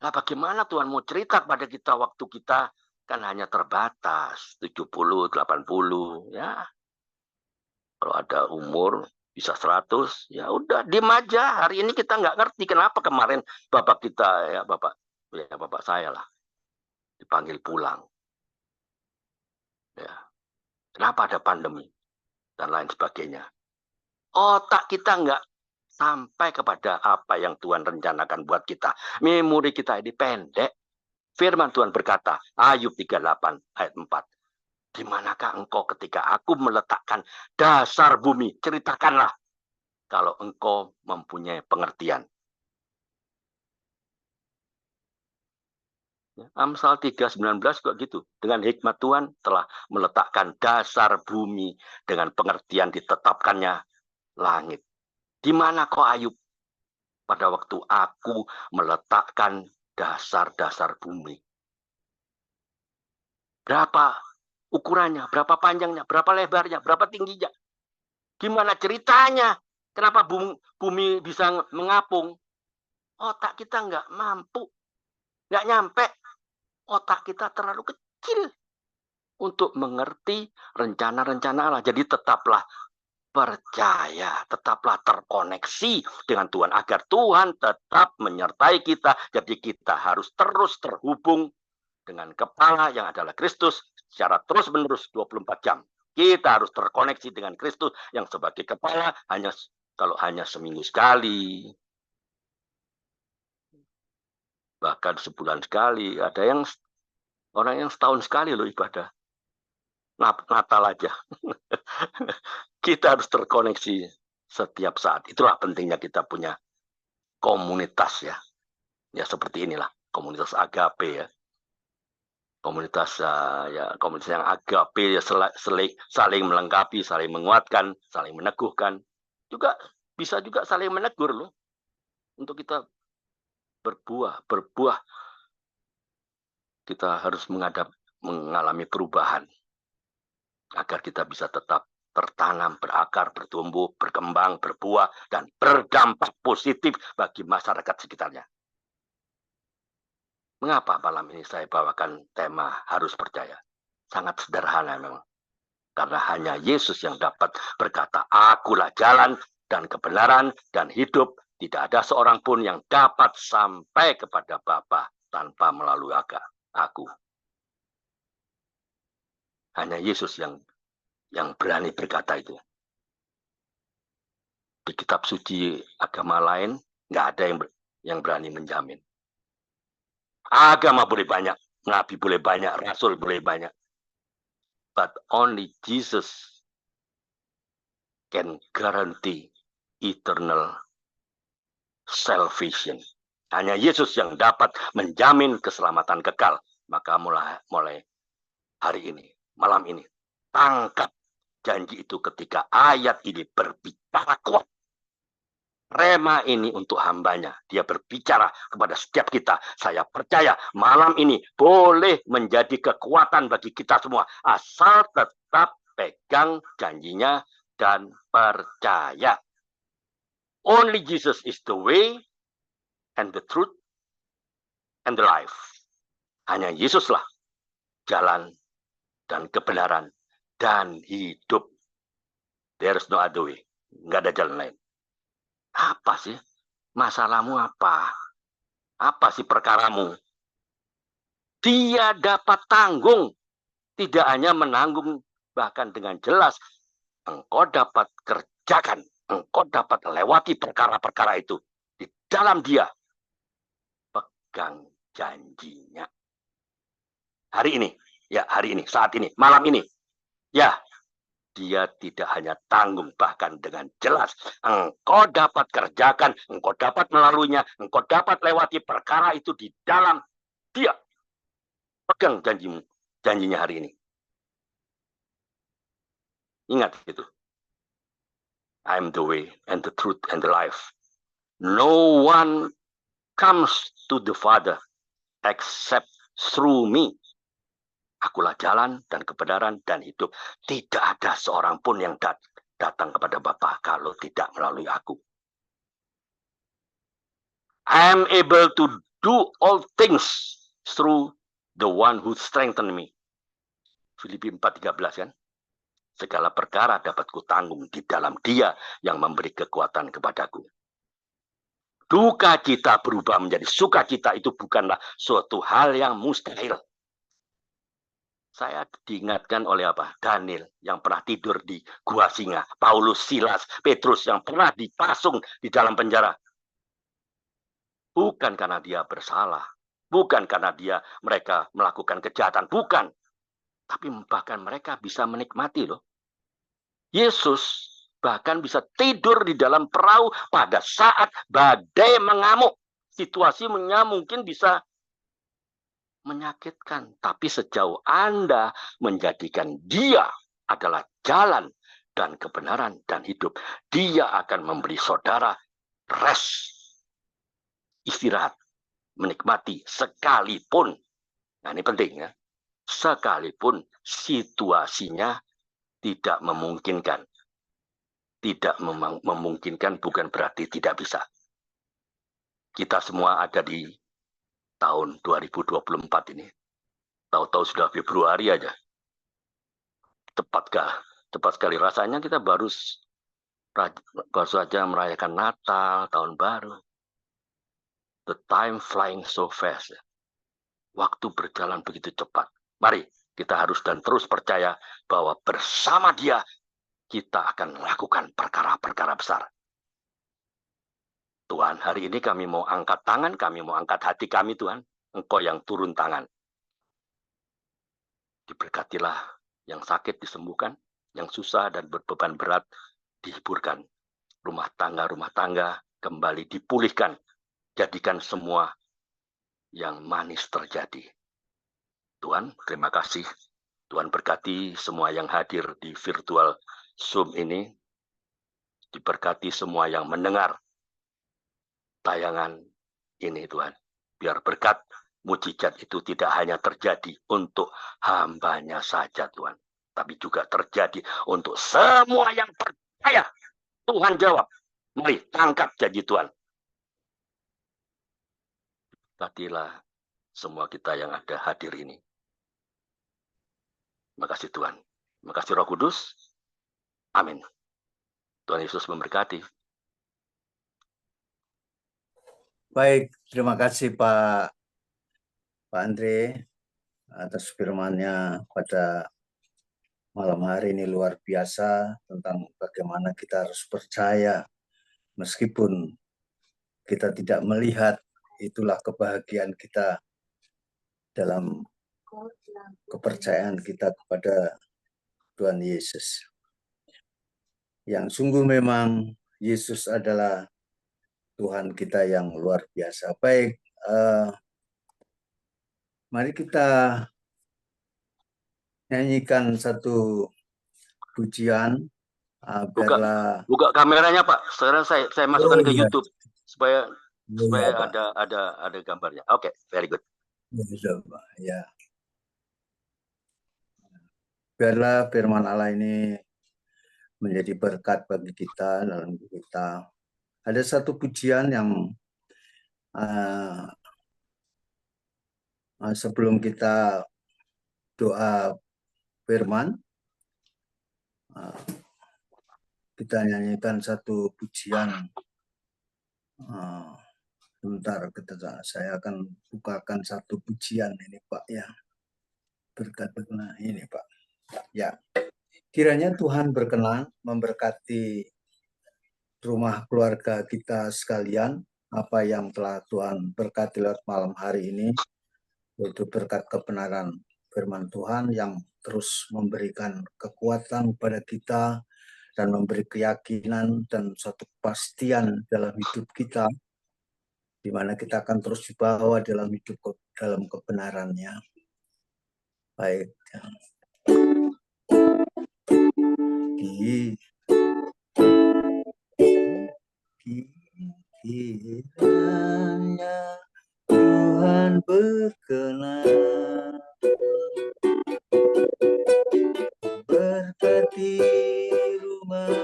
Nah, bagaimana Tuhan mau cerita pada kita waktu kita kan hanya terbatas 70, 80 ya. Kalau ada umur bisa 100, ya udah diem aja. Hari ini kita nggak ngerti kenapa kemarin bapak kita ya bapak saya lah dipanggil pulang. Ya. Kenapa ada pandemi dan lain sebagainya. Otak kita nggak sampai kepada apa yang Tuhan rencanakan buat kita. Memori kita ini pendek. Firman Tuhan berkata, Ayub 38 ayat 4. Di manakah engkau ketika aku meletakkan dasar bumi? Ceritakanlah kalau engkau mempunyai pengertian. Amsal 3:19 kok gitu. Dengan hikmat Tuhan telah meletakkan dasar bumi, dengan pengertian ditetapkannya langit. Di mana kau Ayub? Pada waktu aku meletakkan dasar-dasar bumi. Berapa ukurannya, berapa panjangnya, berapa lebarnya, berapa tingginya? Gimana ceritanya? Kenapa bumi bisa mengapung? Otak kita nggak mampu, nggak nyampe. Otak kita terlalu kecil untuk mengerti rencana-rencana Allah. Jadi tetaplah percaya, tetaplah terkoneksi dengan Tuhan agar Tuhan tetap menyertai kita. Jadi kita harus terus terhubung dengan kepala yang adalah Kristus secara terus-menerus 24 jam. Kita harus terkoneksi dengan Kristus yang sebagai kepala kalau hanya seminggu sekali. Bahkan sebulan sekali. Ada yang orang yang setahun sekali loh ibadah. Natal aja. Kita harus terkoneksi setiap saat. Itulah pentingnya kita punya komunitas ya. Ya seperti inilah komunitas agape ya. Komunitas yang agape ya, saling melengkapi, saling menguatkan, saling meneguhkan. Juga bisa juga saling menegur loh. Untuk kita berbuah. Kita harus mengalami perubahan agar kita bisa tetap tertanam, berakar, bertumbuh, berkembang, berbuah, dan berdampak positif bagi masyarakat sekitarnya. Mengapa malam ini saya bawakan tema harus percaya? Sangat sederhana memang. Karena hanya Yesus yang dapat berkata, akulah jalan dan kebenaran dan hidup. Tidak ada seorang pun yang dapat sampai kepada Bapa tanpa melalui aku. Hanya Yesus yang berani berkata itu. Di kitab suci agama lain, nggak ada yang berani menjamin. Agama boleh banyak, nabi boleh banyak, rasul boleh banyak. But only Jesus can guarantee eternal salvation. Hanya Yesus yang dapat menjamin keselamatan kekal. Maka mulai hari ini, malam ini, tangkap janji itu ketika ayat ini berbicara kuat. Rema ini untuk hambanya. Dia berbicara kepada setiap kita. Saya percaya malam ini boleh menjadi kekuatan bagi kita semua. Asal tetap pegang janjinya dan percaya. Only Jesus is the way and the truth and the life. Hanya Yesuslah jalan dan kebenaran dan hidup. There is no other way. Nggak ada jalan lain. Apa sih? Masalahmu apa? Apa sih perkaramu? Dia dapat tanggung. Tidak hanya menanggung, bahkan dengan jelas. Engkau dapat kerjakan. Engkau dapat lewati perkara-perkara itu. Di dalam dia. Pegang janjinya. Hari ini. Ya, hari ini. Saat ini. Malam ini. Ya. Dia tidak hanya tanggung, bahkan dengan jelas. Engkau dapat kerjakan, engkau dapat melaluinya, engkau dapat lewati perkara itu di dalam dia. Pegang janjinya hari ini. Ingat itu. I am the way and the truth and the life. No one comes to the Father except through me. Akulah jalan dan kebenaran dan hidup. Tidak ada seorang pun yang datang kepada Bapa kalau tidak melalui aku. I am able to do all things through the one who strengthen me. Filipi 4:13 kan? Segala perkara dapat kutanggung di dalam Dia yang memberi kekuatan kepadaku. Duka cita berubah menjadi sukacita itu bukanlah suatu hal yang mustahil. Saya diingatkan oleh apa? Daniel yang pernah tidur di gua singa, Paulus, Silas, Petrus yang pernah dipasung di dalam penjara. Bukan karena dia bersalah, bukan karena mereka melakukan kejahatan, bukan. Tapi bahkan mereka bisa menikmati loh. Yesus bahkan bisa tidur di dalam perahu pada saat badai mengamuk. Situasinya mungkin bisa menyakitkan. Tapi sejauh Anda menjadikan Dia adalah jalan dan kebenaran dan hidup, Dia akan memberi saudara rest, istirahat, menikmati sekalipun. Nah ini penting ya. Sekalipun situasinya tidak memungkinkan. Tidak memungkinkan bukan berarti tidak bisa. Kita semua ada di tahun 2024 ini. Tahu-tahu sudah Februari aja. Tepatkah? Tepat sekali. Rasanya kita baru saja merayakan Natal, Tahun Baru. The time flying so fast. Waktu berjalan begitu cepat. Mari kita harus dan terus percaya bahwa bersama Dia kita akan melakukan perkara-perkara besar. Tuhan, hari ini kami mau angkat tangan, kami mau angkat hati kami, Tuhan. Engkau yang turun tangan. Diberkatilah yang sakit disembuhkan, yang susah dan berbeban berat dihiburkan. Rumah tangga kembali dipulihkan. Jadikan semua yang manis terjadi. Tuhan, terima kasih. Tuhan berkati semua yang hadir di virtual Zoom ini. Diberkati semua yang mendengar tayangan ini, Tuhan. Biar berkat mujizat itu tidak hanya terjadi untuk hamba-Nya saja, Tuhan. Tapi juga terjadi untuk semua yang percaya. Tuhan jawab. Mari tangkap janji Tuhan. Berkatilah semua kita yang ada hadir ini. Terima kasih Tuhan. Terima kasih Roh Kudus. Amin. Tuhan Yesus memberkati.
Baik, terima kasih Pak Andre atas firman-Nya pada malam hari ini, luar biasa tentang bagaimana kita harus percaya meskipun kita tidak melihat. Itulah kebahagiaan kita dalam kepercayaan kita kepada Tuhan Yesus. Yang sungguh memang Yesus adalah Tuhan kita yang luar biasa. Baik, mari kita nyanyikan satu pujian.
Buka kameranya Pak. Sekarang saya masukkan ke
iya.
YouTube supaya
Iya, Pak.
ada gambarnya. Oke, very good.
Ya. Biarlah firman Allah ini menjadi berkat bagi kita dalam hidup kita. Ada satu pujian yang sebelum kita doa firman, kita nyanyikan satu pujian. Sebentar, saya akan bukakan satu pujian ini Pak ya. Berkat ini Pak. Ya, kiranya Tuhan berkenan memberkati rumah keluarga kita sekalian, apa yang telah Tuhan berkati lewat malam hari ini, yaitu berkat kebenaran firman Tuhan yang terus memberikan kekuatan kepada kita dan memberi keyakinan dan suatu kepastian dalam hidup kita, di mana kita akan terus dibawa dalam hidup dalam kebenarannya. Baik. Kiranya Tuhan berkenan berkati rumah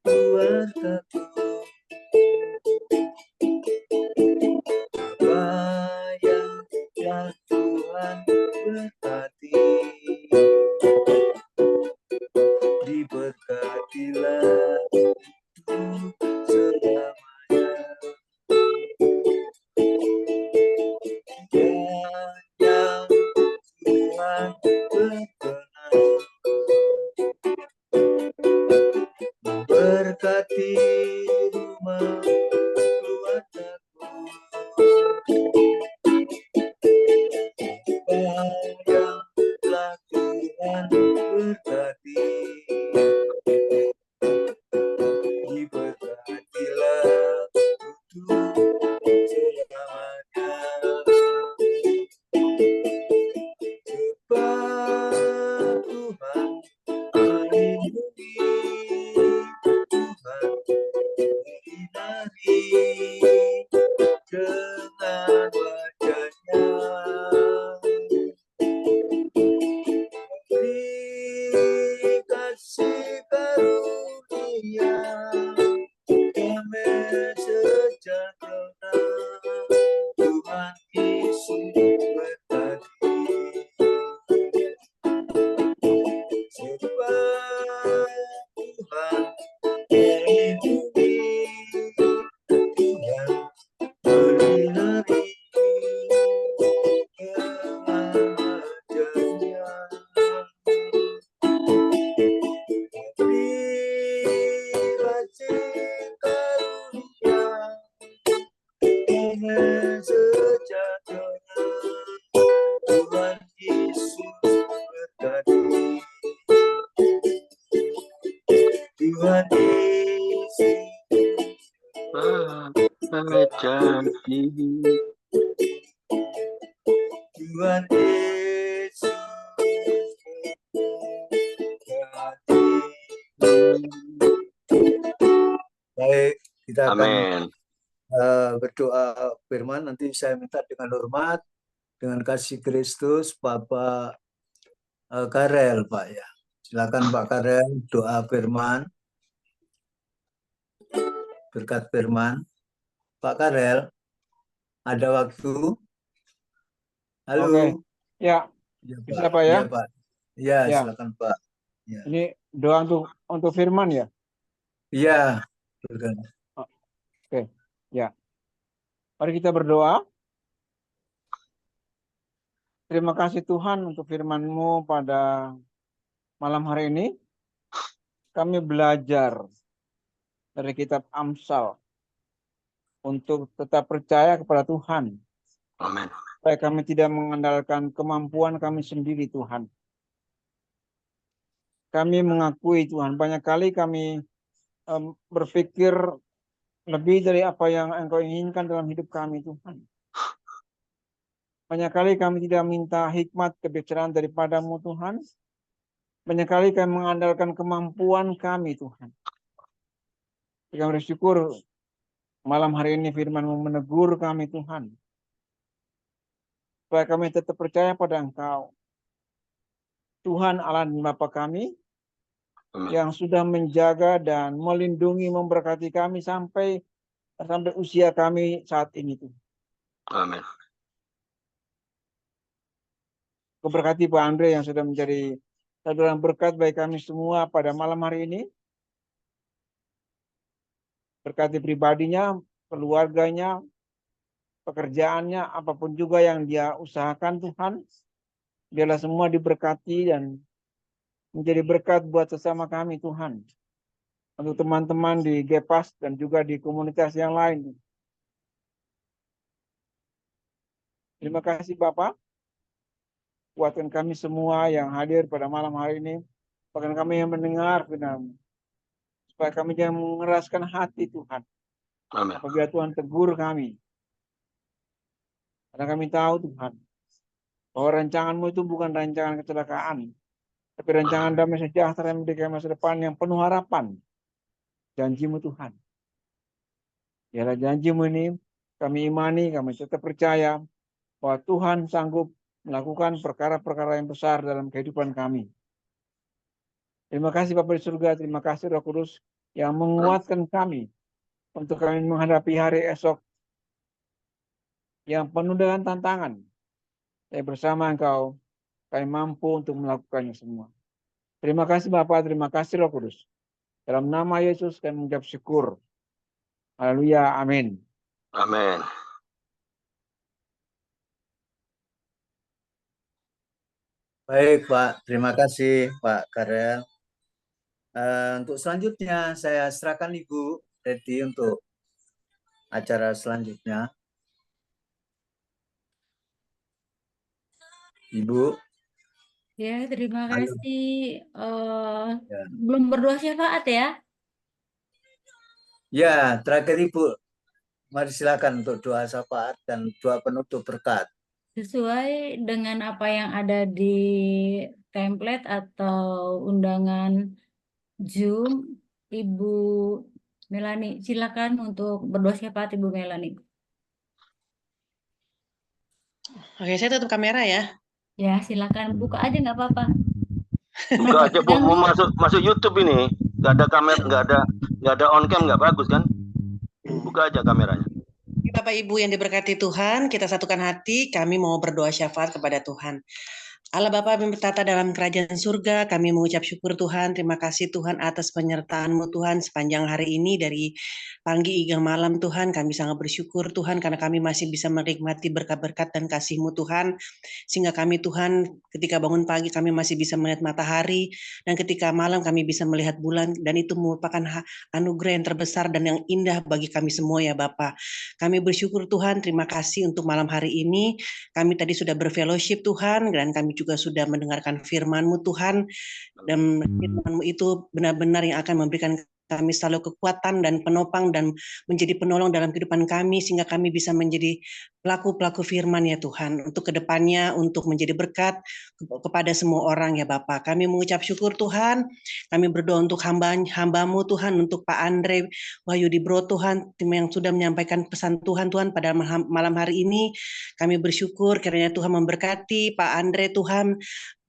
keluargaku. Apa yang telah Tuhan berkati, diberkatilah untuk selamanya. Yang Tuhan berkenan berkati rumah keluargaku. Apa yang telah Tuhan berkati, diberkatilah untuk selamanya. Sebab Tuhan melindungi, Tuhan menyinari dengan wajah-Nya, beri kasih karunia, damai sejahtera. Tuhan Yesus berkati. Sebab Tuhan melindungi, Tuhan menyinari dengan wajah-Nya, beri kasih karunia, damai sejahtera. Tuhan Yesus berkati. Tuhan Yesus
Berkati.
Tuhan Yesus berkati. Baik, kita akan
Amin.
berdoa firman. Nanti saya minta dengan hormat, dengan kasih Kristus, Bapak Karel, Pak ya. Silakan Pak Karel, doa firman, berkat firman. Pak Karel, ada waktu? Halo.
Oke. Ya,
Ya,
bisa
Pak.
Pak ya?
Ya, Pak. Ya,
Ya.
silakan Pak. Ya.
Ini doa untuk firman ya?
Iya, betul.
Oke. Ya. Mari kita berdoa. Terima kasih Tuhan untuk firman-Mu pada malam hari ini. Kami belajar dari kitab Amsal untuk tetap percaya kepada Tuhan.
Amin.
Supaya kami tidak mengandalkan kemampuan kami sendiri Tuhan. Kami mengakui Tuhan, banyak kali kami berpikir lebih dari apa yang Engkau inginkan dalam hidup kami Tuhan. Banyak kali kami tidak minta hikmat kebijaksanaan daripada-Mu Tuhan. Banyak kali kami mengandalkan kemampuan kami Tuhan. Kami bersyukur malam hari ini firman-Mu menegur kami Tuhan. Supaya kami tetap percaya pada Engkau. Tuhan Allah dan Bapa kami
Amin.
yang sudah menjaga dan melindungi memberkati kami sampai usia kami saat ini Tuhan.
Amin.
Keberkati Pak Andre yang sudah menjadi saudara berkat bagi kami semua pada malam hari ini. Berkati pribadinya, keluarganya, pekerjaannya, apapun juga yang dia usahakan Tuhan. Biarlah semua diberkati dan menjadi berkat buat sesama kami Tuhan. Untuk teman-teman di Gepas dan juga di komunitas yang lain. Terima kasih Bapak. Kuatkan kami semua yang hadir pada malam hari ini. Bahkan kami yang mendengar firman-Mu. Supaya kami jangan mengeraskan hati Tuhan.
Amin.
Apabila Tuhan tegur kami. Karena kami tahu Tuhan. Bahwa rancangan-Mu itu bukan rancangan kecelakaan. Tapi rancangan damai sejahtera yang memberikan masa depan yang penuh harapan. Janji-Mu Tuhan. Biarlah janji-Mu ini kami imani, kami tetap percaya. Bahwa Tuhan sanggup melakukan perkara-perkara yang besar dalam kehidupan kami. Terima kasih Bapa di surga, terima kasih Roh Kudus yang menguatkan kami untuk kami menghadapi hari esok yang penuh dengan tantangan. Tapi bersama Engkau, kami mampu untuk melakukannya semua. Terima kasih Bapa, terima kasih Roh Kudus. Dalam nama Yesus kami mengucap syukur. Haleluya, amin.
Amin.
Baik, Pak. Terima kasih, Pak Karel. Untuk selanjutnya, saya serahkan Ibu Reti untuk acara selanjutnya. Ibu.
Ya, terima
Halo.
kasih.
Ya.
Belum berdoa syafaat ya?
Ya, terakhir Ibu. Mari silakan untuk doa syafaat dan doa penutup berkat.
Sesuai dengan apa yang ada di template atau undangan Zoom, Ibu Melani, silakan untuk berdoa syafaat Ibu Melani.
Oke, saya tutup kamera ya.
Ya, silakan buka aja nggak apa-apa.
Buka aja Bu, mau masuk YouTube ini. Nggak ada kamera, nggak ada on cam, nggak bagus kan? Buka aja kameranya.
Bapak Ibu yang diberkati Tuhan, kita satukan hati, kami mau berdoa syafaat kepada Tuhan. Allah Bapa yang bertata dalam kerajaan surga, kami mengucap syukur Tuhan, terima kasih Tuhan atas penyertaan-Mu Tuhan sepanjang hari ini dari pagi hingga malam Tuhan, kami sangat bersyukur Tuhan karena kami masih bisa menikmati berkat-berkat dan kasih-Mu Tuhan, sehingga kami Tuhan ketika bangun pagi kami masih bisa melihat matahari, dan ketika malam kami bisa melihat bulan, dan itu merupakan anugerah yang terbesar dan yang indah bagi kami semua ya Bapa. Kami bersyukur Tuhan, terima kasih untuk malam hari ini, kami tadi sudah berfellowship Tuhan, dan kami juga sudah mendengarkan firman-Mu Tuhan, dan firman-Mu itu benar-benar yang akan memberikan kami selalu kekuatan dan penopang dan menjadi penolong dalam kehidupan kami sehingga kami bisa menjadi pelaku-pelaku firman ya Tuhan untuk kedepannya untuk menjadi berkat kepada semua orang ya Bapak. Kami mengucap syukur Tuhan, kami berdoa untuk hamba-Mu Tuhan, untuk Pak Andre Wahyudi Bro Tuhan, tim yang sudah menyampaikan pesan Tuhan pada malam hari ini. Kami bersyukur kiranya Tuhan memberkati Pak Andre Tuhan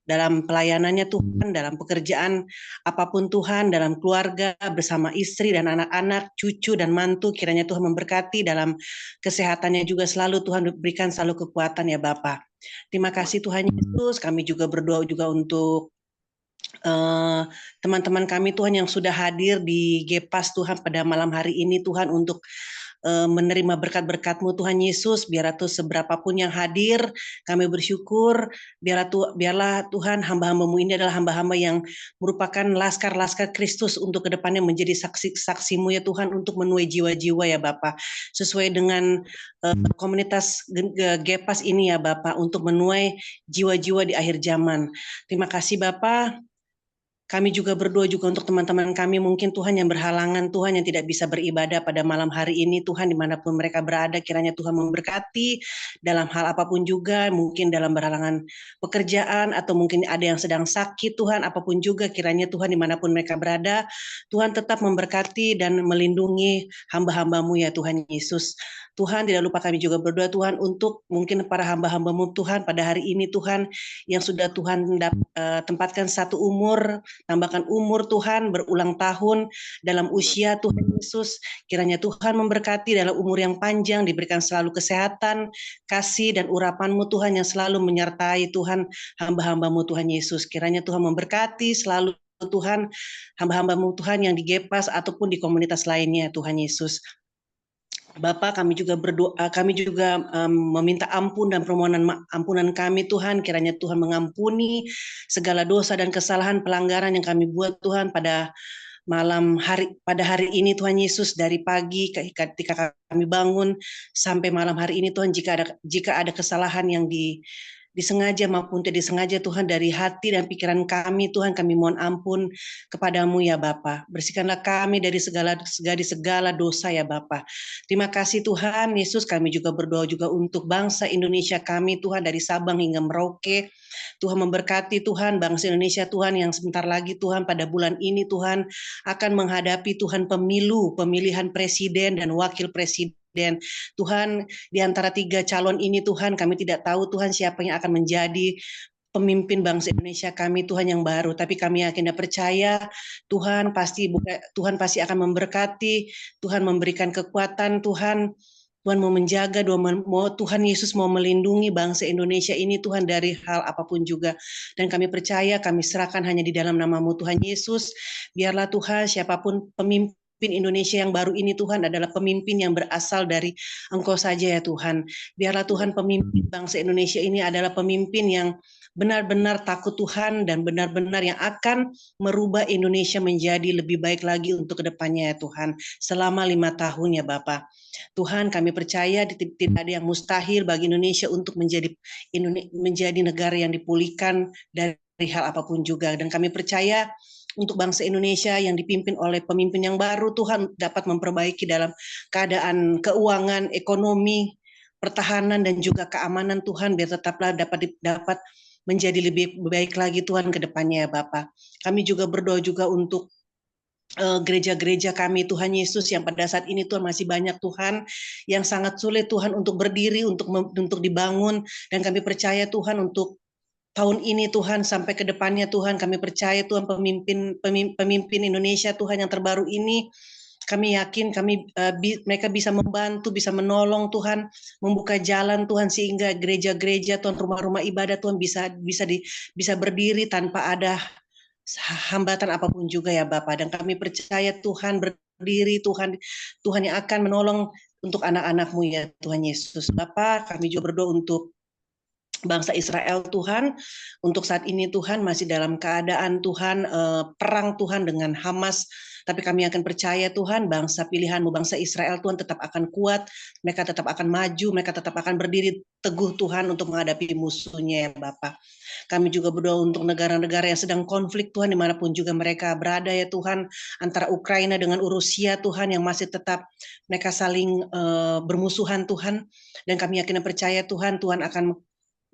dalam pelayanannya Tuhan, dalam pekerjaan apapun Tuhan, dalam keluarga, bersama istri dan anak-anak, cucu dan mantu, kiranya Tuhan memberkati dalam kesehatannya juga selalu Tuhan berikan selalu kekuatan ya Bapa. Terima kasih Tuhan Yesus, kami juga berdoa juga untuk teman-teman kami Tuhan yang sudah hadir di Gepas Tuhan pada malam hari ini Tuhan untuk menerima berkat-berkat-Mu Tuhan Yesus, biarlah Tuhan seberapapun yang hadir, kami bersyukur, biarlah Tuhan hamba-hamba-Mu ini adalah hamba-hamba yang merupakan laskar-laskar Kristus untuk kedepannya menjadi saksi-Mu ya Tuhan untuk menuai jiwa-jiwa ya Bapak, sesuai dengan komunitas Gepas ini ya Bapak, untuk menuai jiwa-jiwa di akhir zaman. Terima kasih Bapak. Kami juga berdoa juga untuk teman-teman kami mungkin Tuhan yang berhalangan, Tuhan yang tidak bisa beribadah pada malam hari ini, Tuhan dimanapun mereka berada, kiranya Tuhan memberkati dalam hal apapun juga, mungkin dalam berhalangan pekerjaan, atau mungkin ada yang sedang sakit, Tuhan apapun juga, kiranya Tuhan dimanapun mereka berada, Tuhan tetap memberkati dan melindungi hamba-hamba-Mu ya Tuhan Yesus. Tuhan, tidak lupa kami juga berdoa Tuhan untuk mungkin para hamba-hamba-Mu Tuhan pada hari ini Tuhan, yang sudah Tuhan tempatkan satu umur, tambahkan umur Tuhan, berulang tahun dalam usia Tuhan Yesus. Kiranya Tuhan memberkati dalam umur yang panjang, diberikan selalu kesehatan, kasih dan urapan-Mu Tuhan yang selalu menyertai Tuhan hamba-hamba-Mu Tuhan Yesus. Kiranya Tuhan memberkati selalu Tuhan hamba-hamba-Mu Tuhan yang di Gepas ataupun di komunitas lainnya Tuhan Yesus. Bapak, kami juga berdoa, kami juga meminta ampun dan permohonan ampunan kami Tuhan, kiranya Tuhan mengampuni segala dosa dan kesalahan pelanggaran yang kami buat Tuhan pada pada hari ini Tuhan Yesus, dari pagi ketika kami bangun sampai malam hari ini Tuhan, jika ada kesalahan yang disengaja maupun tidak disengaja Tuhan dari hati dan pikiran kami Tuhan, kami mohon ampun kepadamu ya Bapa. Bersihkanlah kami dari segala dosa ya Bapa. Terima kasih Tuhan Yesus, kami juga berdoa juga untuk bangsa Indonesia kami Tuhan, dari Sabang hingga Merauke. Tuhan memberkati Tuhan bangsa Indonesia Tuhan, yang sebentar lagi Tuhan pada bulan ini Tuhan akan menghadapi Tuhan pemilihan presiden dan wakil presiden. Tuhan, di antara 3 calon ini Tuhan, kami tidak tahu Tuhan siapa yang akan menjadi pemimpin bangsa Indonesia kami Tuhan yang baru, tapi kami yakin dan percaya Tuhan pasti akan memberkati, Tuhan memberikan kekuatan, Tuhan mau menjaga, Tuhan Yesus mau melindungi bangsa Indonesia ini Tuhan dari hal apapun juga. Dan kami percaya, kami serahkan hanya di dalam nama-Mu Tuhan Yesus. Biarlah Tuhan siapapun pemimpin Indonesia yang baru ini Tuhan adalah pemimpin yang berasal dari Engkau saja ya Tuhan. Biarlah Tuhan pemimpin bangsa Indonesia ini adalah pemimpin yang benar-benar takut Tuhan dan benar-benar yang akan merubah Indonesia menjadi lebih baik lagi untuk kedepannya ya Tuhan. Selama 5 tahun ya Bapak. Tuhan kami percaya tidak ada yang mustahil bagi Indonesia untuk menjadi negara yang dipulihkan dari hal apapun juga. Dan kami percaya untuk bangsa Indonesia yang dipimpin oleh pemimpin yang baru, Tuhan dapat memperbaiki dalam keadaan keuangan, ekonomi, pertahanan dan juga keamanan Tuhan biar tetaplah dapat menjadi lebih baik lagi Tuhan ke depannya ya Bapak. Kami juga berdoa juga untuk gereja-gereja kami Tuhan Yesus yang pada saat ini Tuhan masih banyak Tuhan yang sangat sulit Tuhan untuk berdiri, untuk dibangun, dan kami percaya Tuhan untuk tahun ini Tuhan sampai ke depannya Tuhan kami percaya Tuhan pemimpin Indonesia Tuhan yang terbaru ini kami yakin mereka bisa membantu, bisa menolong Tuhan, membuka jalan Tuhan sehingga gereja-gereja Tuhan, rumah-rumah ibadah Tuhan bisa berdiri tanpa ada hambatan apapun juga ya Bapak. Dan kami percaya Tuhan berdiri, Tuhan yang akan menolong untuk anak-anak-Mu ya Tuhan Yesus. Bapak, kami juga berdoa untuk bangsa Israel Tuhan, untuk saat ini Tuhan masih dalam keadaan Tuhan perang Tuhan dengan Hamas, tapi kami akan percaya Tuhan bangsa pilihan-Mu, bangsa Israel Tuhan tetap akan kuat, mereka tetap akan maju, mereka tetap akan berdiri teguh Tuhan untuk menghadapi musuhnya ya Bapak. Kami juga berdoa untuk negara-negara yang sedang konflik Tuhan dimanapun juga mereka berada ya Tuhan, antara Ukraina dengan Rusia Tuhan yang masih tetap mereka saling bermusuhan Tuhan, dan kami yakin dan percaya Tuhan akan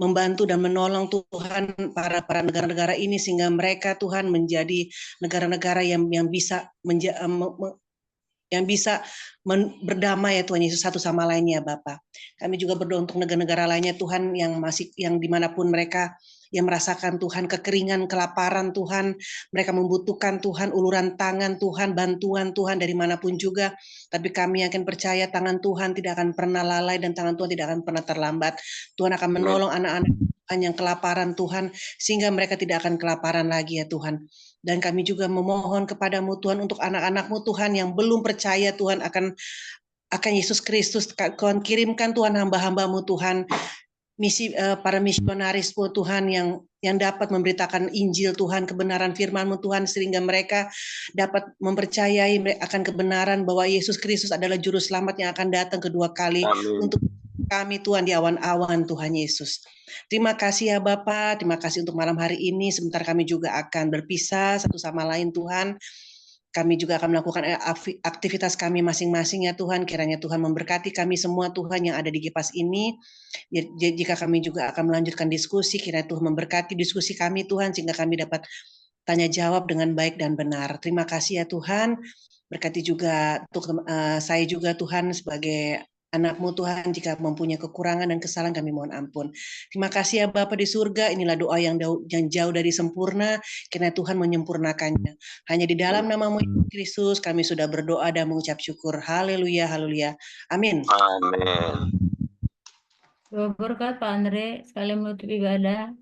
membantu dan menolong Tuhan para negara-negara ini sehingga mereka Tuhan menjadi negara-negara yang bisa berdamai ya Tuhan Yesus satu sama lainnya Bapak. Kami juga berdoa untuk negara-negara lainnya Tuhan yang dimanapun mereka yang merasakan Tuhan kekeringan, kelaparan Tuhan, mereka membutuhkan Tuhan uluran tangan Tuhan, bantuan Tuhan dari manapun juga. Tapi kami yakin percaya tangan Tuhan tidak akan pernah lalai dan tangan Tuhan tidak akan pernah terlambat. Tuhan akan menolong anak-anak Tuhan yang kelaparan Tuhan sehingga mereka tidak akan kelaparan lagi ya Tuhan. Dan kami juga memohon kepadamu Tuhan untuk anak-anak-Mu Tuhan yang belum percaya Tuhan akan Yesus Kristus. Tuhan kirimkan Tuhan hamba-hamba-Mu Tuhan, para misionaris Tuhan yang dapat memberitakan Injil Tuhan, kebenaran firman-Mu Tuhan, sehingga mereka dapat mempercayai akan kebenaran bahwa Yesus Kristus adalah juru selamat yang akan datang kedua kali. Amin. Untuk kami Tuhan di awan-awan Tuhan Yesus. Terima kasih ya Bapak, terima kasih untuk malam hari ini. Sebentar kami juga akan berpisah satu sama lain Tuhan. Kami juga akan melakukan aktivitas kami masing-masing ya Tuhan. Kiranya Tuhan memberkati kami semua Tuhan yang ada di GEPAS ini. Jika kami juga akan melanjutkan diskusi, kiranya Tuhan memberkati diskusi kami Tuhan, sehingga kami dapat tanya jawab dengan baik dan benar. Terima kasih ya Tuhan. Berkati juga untuk saya juga Tuhan sebagai anak-Mu Tuhan, jika mempunyai kekurangan dan kesalahan kami mohon ampun. Terima kasih ya Bapa di surga, inilah doa yang jauh dari sempurna, karena Tuhan menyempurnakannya. Hanya di dalam nama-Mu Yesus Kristus kami sudah berdoa dan mengucap syukur. Haleluya, haleluya. Amin.
Amin.
Doa berkat Pak Andre, sekalian menutup ibadah.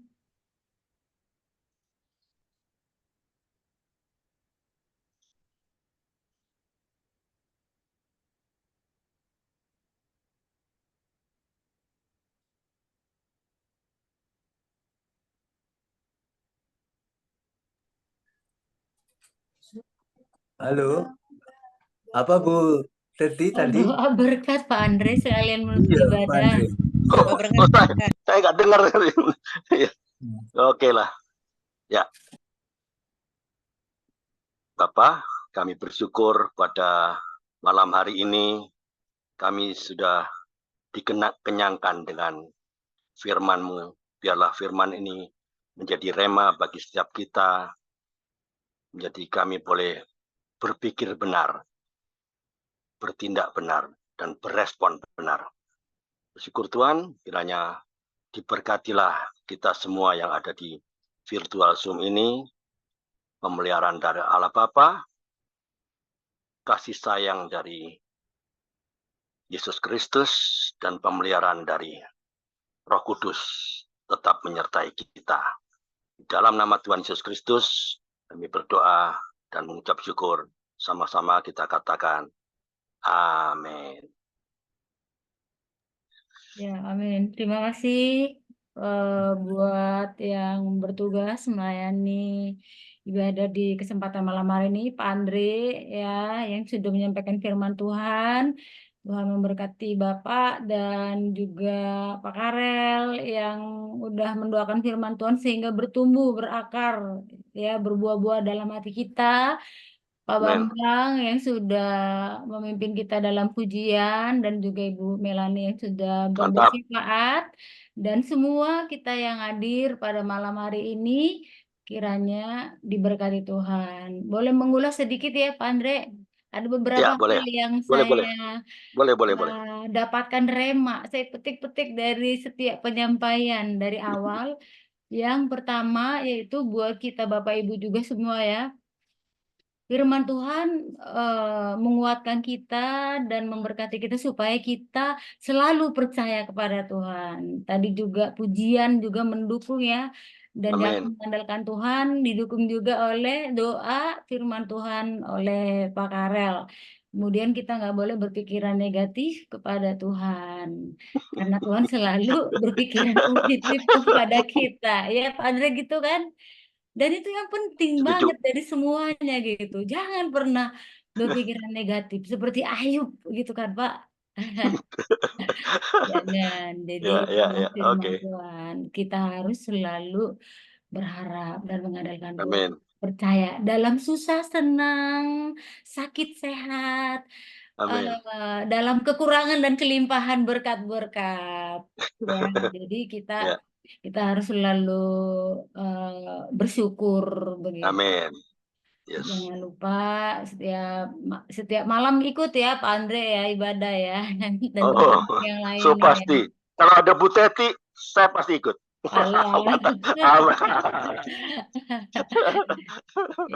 Halo, apa Bu Teti tadi?
Doa berkat Pak Andre, sekalian menutup
Iya, Pak
ibadah.
Andre.
Doa berkat.
Saya nggak dengar. Oke lah. Ya. Bapak, kami bersyukur pada malam hari ini kami sudah dikenyangkan dengan firman-Mu. Biarlah firman ini menjadi rema bagi setiap kita. Menjadi kami boleh berpikir benar, bertindak benar, dan berespon benar. Bersyukur Tuhan, kiranya diberkatilah kita semua yang ada di virtual Zoom ini, pemeliharaan dari Allah Bapa, kasih sayang dari Yesus Kristus, dan pemeliharaan dari Roh Kudus tetap menyertai kita. Dalam nama Tuhan Yesus Kristus, kami berdoa dan mengucap syukur. Sama-sama kita katakan, amin.
Ya, amin. Terima kasih buat yang bertugas melayani ibadah di kesempatan malam hari ini, Pak Andre ya, yang sudah menyampaikan firman Tuhan. Tuhan memberkati Bapak dan juga Pak Karel yang udah mendoakan firman Tuhan sehingga bertumbuh, berakar, ya, berbuah-buah dalam hati kita. Pak
Amin.
Bambang yang sudah memimpin kita dalam pujian dan juga Ibu Melani yang sudah
Mantap.
bersyafaat dan semua kita yang hadir pada malam hari ini kiranya diberkati Tuhan. Boleh mengulas sedikit ya Pak Andre? Ada beberapa
Ya, boleh.
hal yang
Boleh.
saya dapatkan rema, saya petik-petik dari setiap penyampaian dari awal. Yang pertama yaitu buat kita Bapak Ibu juga semua ya. Firman Tuhan menguatkan kita dan memberkati kita supaya kita selalu percaya kepada Tuhan. Tadi juga pujian juga mendukung ya. Dan jangan
Amin.
mengandalkan Tuhan, didukung juga oleh doa firman Tuhan oleh Pak Karel. Kemudian kita nggak boleh berpikiran negatif kepada Tuhan. Karena Tuhan selalu berpikiran positif kepada kita. Ya Pak Andre gitu kan? Dan itu yang penting
Setuju.
banget dari semuanya gitu. Jangan pernah berpikiran negatif seperti Ayub gitu kan Pak. Jangan. Jadi
Ya,
firman
oke.
Tuhan kita harus selalu berharap dan mengandalkan Tuhan.
Amin.
Percaya dalam susah senang, sakit sehat,
Amin.
dalam kekurangan dan kelimpahan berkat-berkat. Ya, jadi
Ya.
kita harus selalu bersyukur begitu.
Amin. Yes.
Jangan lupa setiap malam ikut ya Pak Andre ya ibadah ya dan
Oh,
yang
so
lainnya.
pasti. Kalau ada Bu Teti, saya pasti ikut.
Alah.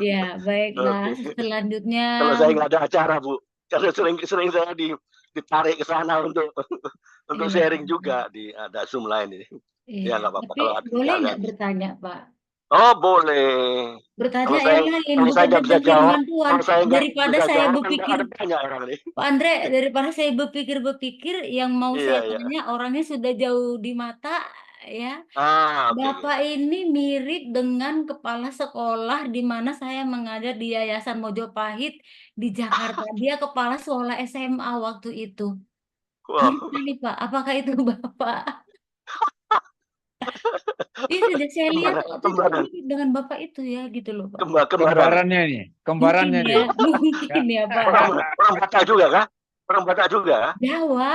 Ya, baiklah.
Oke.
Selanjutnya
Kalau saya nggak ada acara, Bu. Karena sering saya ditarik ke sana untuk
iya.
sharing juga ada Zoom lain ini.
Iya,
Ya nggak apa-apa
tapi
kalau ada
boleh
ada.
nggak bertanya, Pak?
Oh, boleh.
Bertanya
Kalau
yang lain,
kalau saya
bukan
nggak bisa
tentang
jawab,
firman Tuhan.
kalau saya nggak
Daripada
bisa
saya
jawab, kan
berpikir,
ada banyak orang ini.
Pak Andre, daripada saya berpikir-berpikir, yang mau saya
Iya.
tanya orangnya sudah jauh di mata, ya.
Oke.
Bapak ini mirip dengan kepala sekolah di mana saya mengajar di Yayasan Mojopahit di Jakarta. Dia kepala sekolah SMA waktu itu.
Wow.
Mirip sekali, Pak. Apakah itu Bapak? Iya, sudah saya lihat waktu itu
Kembaran.
mirip dengan Bapak itu ya, gitu loh, Pak.
Kembarannya nih, kembarannya
Mungkin
nih.
ya, mungkin ya, Pak.
Orang Batak juga kah? Orang Batak juga?
Jawa.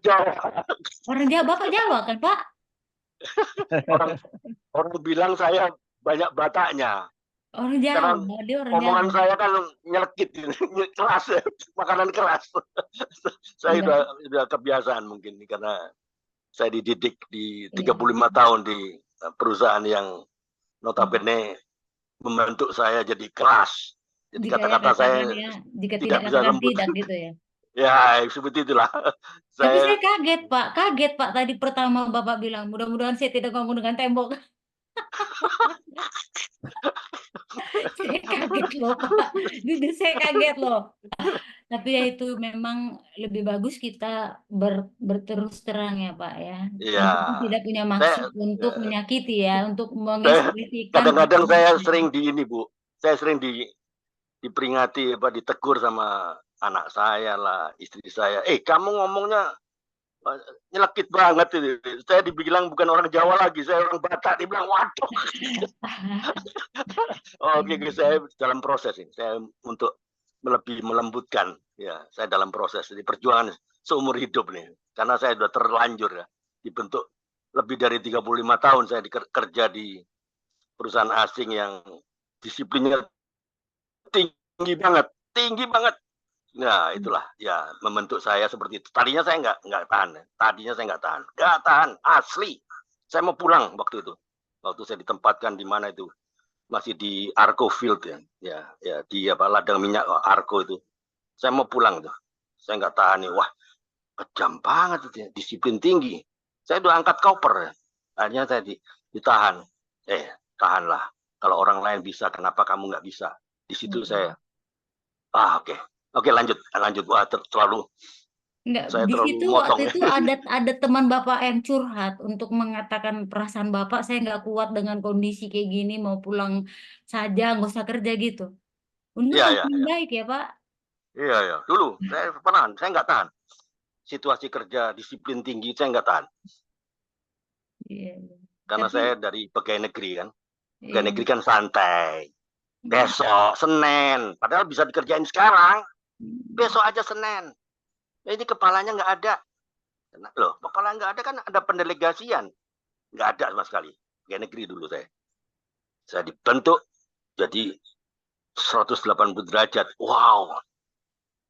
Jawa.
Orang Jawa, Bapak Jawa kan, Pak?
Orang bilang saya banyak Bataknya.
Orang
Karena
Jawa, dia orang
omongan
Jawa.
saya kan nyelkit, keras, makanan keras. Saya
Iya.
udah kebiasaan mungkin karena saya dididik di
Iya.
35 tahun di perusahaan yang notabene membentuk saya jadi keras. Jadi
Jika ya
kata-kata saya
katakan ya, jika
tidak bisa
katakan
lembut.
tidak gitu ya.
Ya, seperti itulah.
Tapi saya kaget Pak. Tadi pertama Bapak bilang, mudah-mudahan saya tidak ngomong dengan tembok. Saya kaget loh Pak. Jujur saya kaget loh. Tapi ya itu memang lebih bagus kita berterus terang ya Pak ya.
Iya.
Kita tidak punya maksud untuk menyakiti ya, untuk mengekspresikan.
Kadang-kadang saya sering saya sering diperingati, ditegur sama anak saya lah, istri saya. Kamu ngomongnya nyelekit banget itu. Saya dibilang bukan orang Jawa lagi, saya orang Batak. Dibilang waduh. Oke, saya dalam proses ini. Saya untuk lebih melembutkan. Ya, saya dalam proses. Jadi perjuangan seumur hidup nih. Karena saya sudah terlanjur ya. Dibentuk lebih dari 35 tahun saya kerja di perusahaan asing yang disiplinnya tinggi banget. Nah, itulah ya membentuk saya seperti itu. Tadinya saya nggak tahan. Nggak tahan, asli. Saya mau pulang waktu itu. Waktu saya ditempatkan di mana itu, masih di Arco Field ya, di apa ladang minyak Arco itu. Saya mau pulang tuh. Saya nggak tahan nih, wah kejam banget itu, disiplin tinggi. Saya udah angkat koper, akhirnya saya ditahan. Tahanlah. Kalau orang lain bisa, kenapa kamu nggak bisa? Di situ saya, oke lanjut. Wah terlalu,
Enggak,
saya
di
terlalu
situ
motong.
waktu itu ada teman Bapak yang curhat untuk mengatakan perasaan Bapak, saya nggak kuat dengan kondisi kayak gini, mau pulang saja, nggak usah kerja gitu. Untung
Iya.
teman baik ya Pak.
Iya. Dulu saya pernah, saya nggak tahan. Situasi kerja, disiplin tinggi, saya nggak tahan.
Iya.
Karena
Tapi
saya dari pegawai negeri kan. Pegawai
iya.
negeri kan santai. Besok, Senin. Padahal bisa dikerjain sekarang. Besok aja Senin. Ini kepalanya nggak ada. Loh, kepala nggak ada kan ada pendelegasian. Nggak ada sama sekali. Pegawai negeri dulu saya. Saya dibentuk jadi 180 derajat. Wow.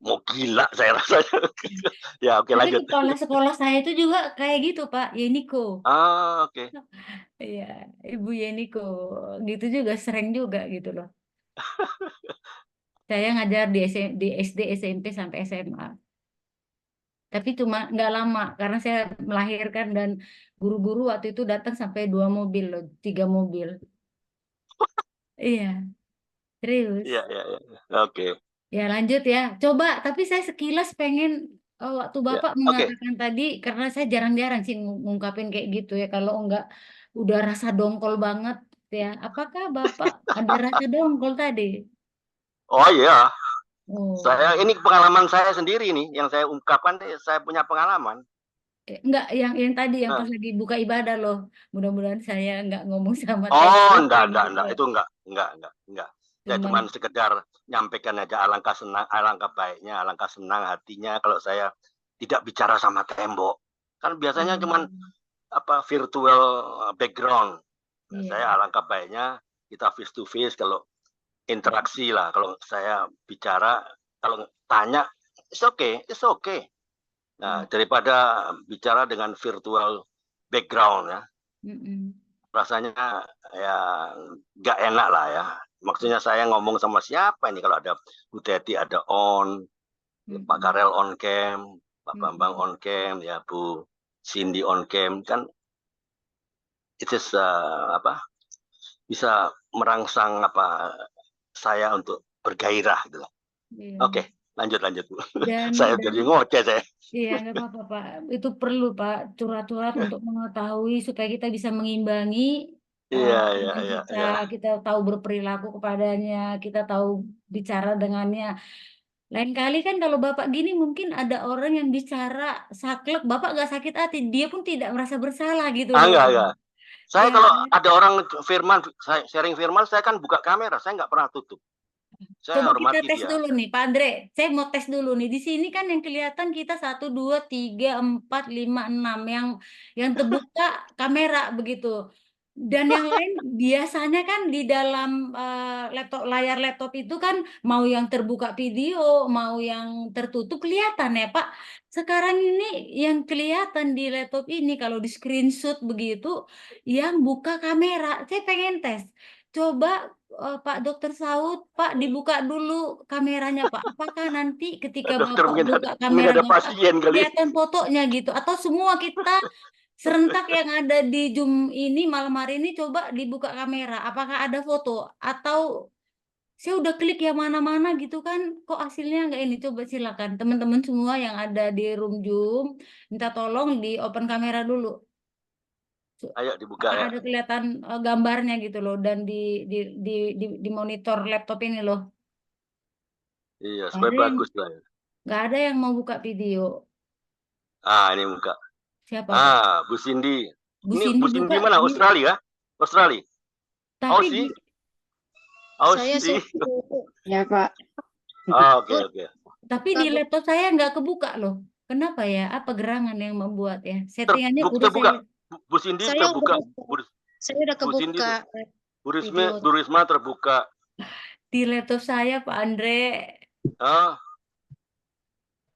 Mau gila saya rasanya. Ya, oke
Tapi
lanjut.
kepala sekolah saya itu juga kayak gitu Pak, Yeniko.
Oke.
Iya, Ibu Yeniko. Gitu juga, sering juga gitu loh. Saya ngajar di SD, SMP, sampai SMA. Tapi cuma nggak lama, karena saya melahirkan dan guru-guru waktu itu datang sampai 2 mobil loh, 3 mobil. Iya, serius.
Iya. Oke.
Ya lanjut ya. Coba, tapi saya sekilas pengen waktu
Ya,
Bapak
oke.
mengatakan tadi, karena saya jarang-jarang sih ngungkapin kayak gitu ya. Kalau enggak udah rasa dongkol banget ya. Apakah Bapak ada rasa dongkol tadi?
Oh iya,
Oh,
saya ini pengalaman saya sendiri nih, yang saya ungkapkan saya punya pengalaman.
enggak yang tadi yang
Nah,
pas lagi buka ibadah loh. Mudah-mudahan saya enggak ngomong sama
oh,
template yang
enggak,
gitu.
itu enggak. Saya
Cuman
cuma sekedar nyampaikan aja alangkah senang, alangkah baiknya, alangkah senang hatinya kalau saya tidak bicara sama tembok. Kan biasanya cuman virtual background. Nah,
iya.
saya alangkah baiknya kita face to face kalau interaksi lah. Kalau saya bicara, kalau tanya, it's okay. Nah, daripada bicara dengan virtual background ya,
Mm-mm.
rasanya ya nggak enak lah ya. Maksudnya saya ngomong sama siapa ini kalau ada Bu Teti ada on, Pak Karel on cam, Pak Bambang on cam, ya Bu Cindy on cam, kan itu bisa merangsang saya untuk bergairah gitu.
Iya.
Oke, lanjut Bu.
Dan
Saya jadi ngoceh saya.
iya, nggak apa-apa, Pak. Itu perlu, Pak, curhat-curhat untuk mengetahui supaya kita bisa mengimbangi anak kita,
Iya.
kita tahu berperilaku kepadanya, kita tahu bicara dengannya. Lain kali kan kalau Bapak gini mungkin ada orang yang bicara saklek, Bapak nggak sakit hati, dia pun tidak merasa bersalah gitu loh.
Enggak. Saya
Ya,
kalau ada orang sharing firman, saya kan buka kamera, saya nggak pernah tutup. Saya
coba kita
hormati
tes
dia.
dulu nih, Pak Andre. Saya mau tes dulu nih. Di sini kan yang kelihatan kita 1, 2, 3, 4, 5, 6 yang terbuka kamera begitu. Dan yang lain biasanya kan di dalam layar laptop itu kan mau yang terbuka video, mau yang tertutup kelihatan ya, Pak. Sekarang ini yang kelihatan di laptop ini kalau di screenshot begitu yang buka kamera. Saya pengen tes. Coba Pak Dokter Saud, Pak dibuka dulu kameranya Pak. Apakah nanti ketika
Dokter
Bapak buka
mungkin
kamera
ada
Bapak
pasien kali.
kelihatan fotonya gitu? Atau semua kita serentak yang ada di Zoom ini malam hari ini coba dibuka kamera. Apakah ada foto? Atau saya udah klik yang mana-mana gitu kan, kok hasilnya nggak ini? Coba silakan teman-teman semua yang ada di room Zoom, minta tolong di open kamera dulu.
Ayo dibuka
Apakah
ya.
ada kelihatan gambarnya gitu loh dan di monitor laptop ini loh.
Iya,
Nggak
supaya
ada yang
bagus lah ya.
nggak ada yang mau buka video.
Ini buka.
Siapa Pak?
Bu Cindy.
Bu
Ini
Cindy
Bu
buka
Cindy mana?
di,
Australia? Australia.
tapi
Aussie?
Saya
Aussie.
ya Pak.
Oke.
tapi di laptop saya nggak kebuka loh. Kenapa ya? Apa gerangan yang membuat ya? Settingannya udah
Terbuka.
saya
Bu Cindy
Saya
terbuka.
Saya udah
Bu Cindy,
kebuka.
Bu Risma terbuka.
di laptop saya Pak Andre.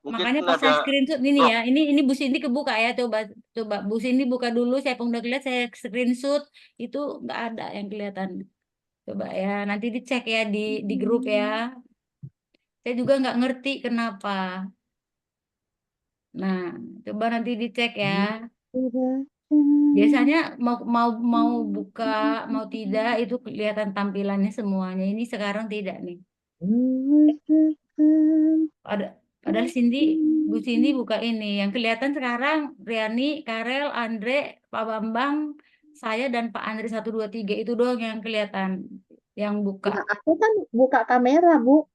Makanya pas saya
ada
screenshot ini
oh,
ya, ini Bu Cindy kebuka ya, coba Bu Cindy buka dulu, saya pun udah lihat, saya screenshot itu nggak ada yang kelihatan. Coba ya, nanti dicek ya di grup ya. Saya juga nggak ngerti kenapa. Nah, coba nanti dicek ya. Biasanya mau buka mau tidak itu kelihatan tampilannya semuanya. Ini sekarang tidak nih. Padahal Bu Cindy buka ini. Yang kelihatan sekarang Riani, Karel, Andre, Pak Bambang, saya dan Pak Andre 123 itu doang yang kelihatan yang buka.
Nah, aku kan buka kamera, Bu.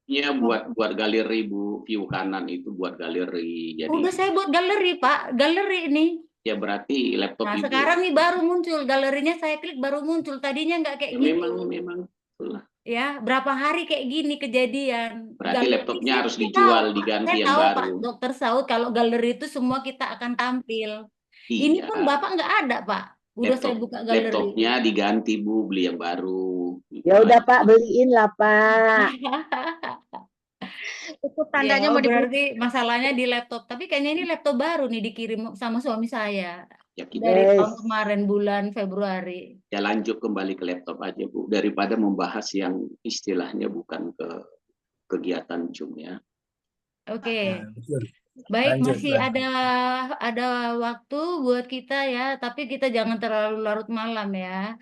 Iya, buat galeri Bu, view kanan itu buat galeri. Jadi
Udah saya buat galeri, Pak. Galeri ini.
ya berarti laptop
Nah,
Ibu.
sekarang nih baru muncul galerinya, saya klik baru muncul. Tadinya nggak kayak
Ya,
gitu.
memang itulah.
Ya, berapa hari kayak gini kejadian.
Berarti
Galeri
laptopnya
saya
harus
tahu,
dijual,
Pak.
diganti
Saya
yang
tahu,
baru.
Pak Dokter Saud, kalau galeri itu semua kita akan tampil. Ini
Iya.
pun Bapak nggak ada, Pak. Udah saya buka galeri.
Laptopnya diganti Bu, beli yang baru.
Ya udah Pak, beliin lah Pak. Itu
Ya,
tandanya mau dibeli.
berarti masalahnya di laptop. Tapi kayaknya ini laptop baru nih dikirim sama suami saya.
Ya kita
Dari
Yes.
tahun kemarin bulan Februari.
ya lanjut kembali ke laptop aja Bu, daripada membahas yang istilahnya bukan ke kegiatan Zoom ya.
Oke.
Betul.
Baik,
Lanjut,
masih ada waktu buat kita ya, tapi kita jangan terlalu larut malam ya.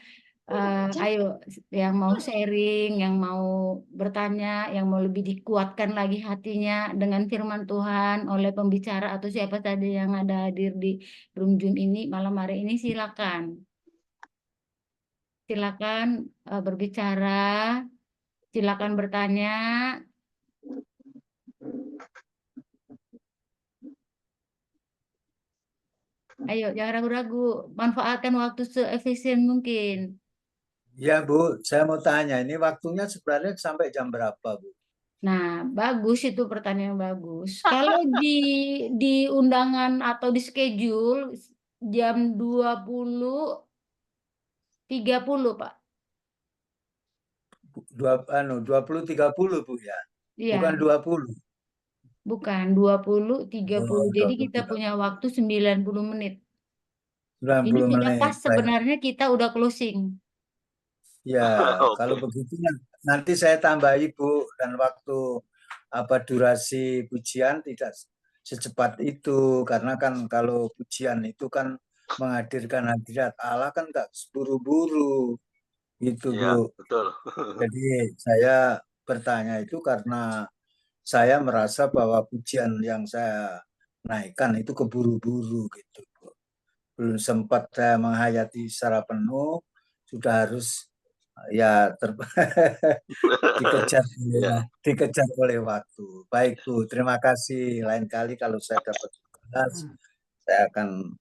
Ayo, yang mau sharing, yang mau bertanya, yang mau lebih dikuatkan lagi hatinya dengan firman Tuhan oleh pembicara atau siapa saja yang ada hadir di room Zoom ini malam hari ini, silakan. Silakan berbicara, silakan bertanya. Ayo, jangan ragu-ragu, manfaatkan waktu seefisien mungkin.
Ya Bu, saya mau tanya, ini waktunya sebenarnya sampai jam berapa Bu?
Nah, bagus itu pertanyaan yang bagus. Kalau di undangan atau di schedule jam 20.30, Pak.
20.30 Bu ya?
Iya,
Bukan 20.
bukan 20.30.
Oh,
Jadi kita
20.30.
punya waktu 90 menit. Ini
90
sudah
menit.
pas
Baik.
sebenarnya kita udah closing.
Ya,
Oke.
kalau begitu nanti saya tambahi Bu, dan waktu durasi pujian tidak secepat itu, karena kan kalau pujian itu kan menghadirkan hadirat Allah kan nggak buru-buru gitu
Iya,
Bu.
betul.
Jadi saya bertanya itu karena saya merasa bahwa pujian yang saya naikkan itu keburu-buru gitu Bu. Belum sempat saya menghayati secara penuh, sudah harus ya dikejar oleh waktu. Baik Bu, terima kasih. Lain kali kalau saya dapat tugas, saya akan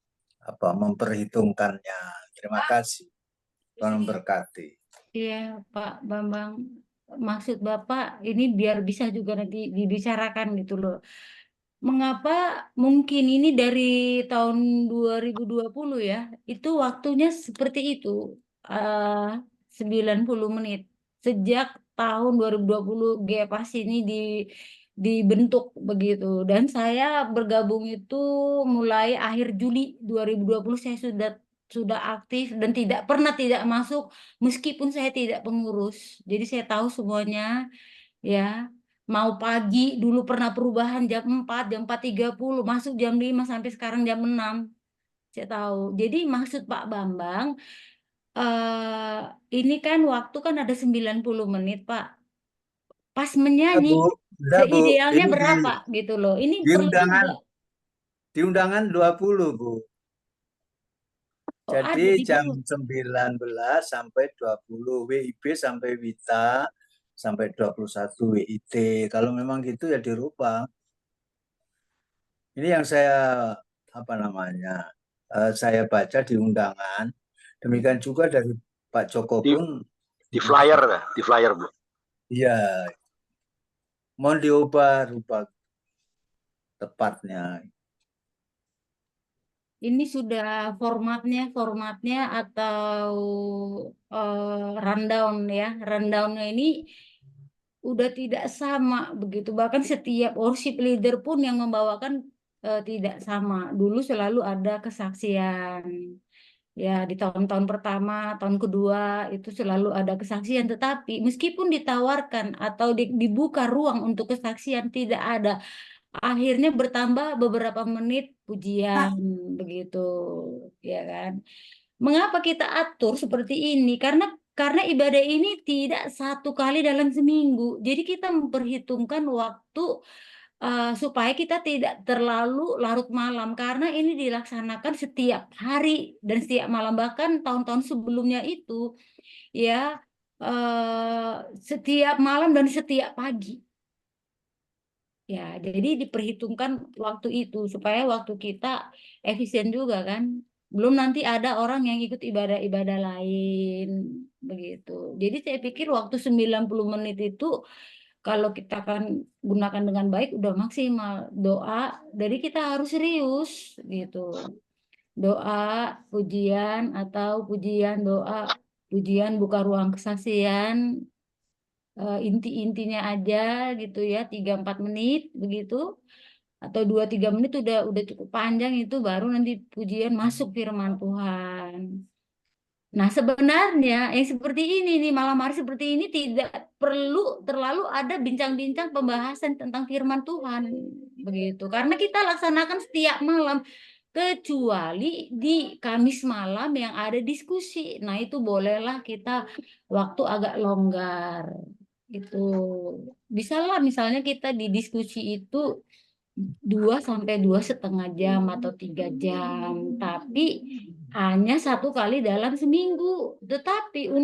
memperhitungkannya. Terima kasih. Tuhan memberkati.
Iya, Pak Bambang. Maksud Bapak ini biar bisa juga nanti dibicarakan gitu loh. Mengapa mungkin ini dari tahun 2020 ya, itu waktunya seperti itu, 90 menit. Sejak tahun 2020 GPAS ini dibentuk begitu. Dan saya bergabung itu mulai akhir Juli 2020 saya sudah aktif dan tidak pernah tidak masuk meskipun saya tidak pengurus. Jadi saya tahu semuanya ya. Mau pagi dulu pernah perubahan jam 4:30, masuk jam 5 sampai sekarang jam 6. Saya tahu. Jadi maksud Pak Bambang ini kan waktu kan ada 90 menit, Pak. Pas menyanyi
Enggak, Bu.
seidealnya
Ini
berapa gitu loh. Ini
di
perlu
undangan
juga.
di undangan 20 Bu.
Oh, ada
Jadi
di
jam
bawah.
19 sampai 20 WIB sampai WITA sampai 21 WIT. Kalau memang gitu ya dirubah. Ini yang saya saya baca di undangan. Demikian juga dari Pak Joko
Di-
pun
Di flyer Bu.
iya. Mohon diubah tepatnya.
Ini sudah formatnya atau rundown ya. Rundownnya ini udah tidak sama begitu. Bahkan setiap worship leader pun yang membawakan tidak sama. Dulu selalu ada kesaksian. Ya, di tahun-tahun pertama, tahun kedua itu selalu ada kesaksian, tetapi meskipun ditawarkan atau dibuka ruang untuk kesaksian tidak ada. Akhirnya bertambah beberapa menit pujian begitu, ya kan? Mengapa kita atur seperti ini? Karena ibadah ini tidak satu kali dalam seminggu. Jadi kita memperhitungkan waktu supaya kita tidak terlalu larut malam karena ini dilaksanakan setiap hari dan setiap malam, bahkan tahun-tahun sebelumnya itu ya setiap malam dan setiap pagi. Ya, jadi diperhitungkan waktu itu supaya waktu kita efisien juga kan. Belum nanti ada orang yang ikut ibadah-ibadah lain begitu. Jadi saya pikir waktu 90 menit itu kalau kita akan gunakan dengan baik udah maksimal. Doa, jadi kita harus serius gitu. Doa, pujian atau pujian, doa, pujian buka ruang kesaksian, inti-intinya aja gitu ya, 3-4 menit begitu. Atau 2-3 menit udah cukup panjang, itu baru nanti pujian masuk firman Tuhan. Nah, sebenarnya yang seperti ini nih, malam hari seperti ini tidak perlu terlalu ada bincang-bincang pembahasan tentang firman Tuhan begitu. Karena kita laksanakan setiap malam kecuali di Kamis malam yang ada diskusi. Nah, itu bolehlah kita waktu agak longgar. Itu bisalah misalnya kita di diskusi itu 2 sampai 2,5 jam atau 3 jam, tapi hanya 1 kali dalam seminggu. Tetapi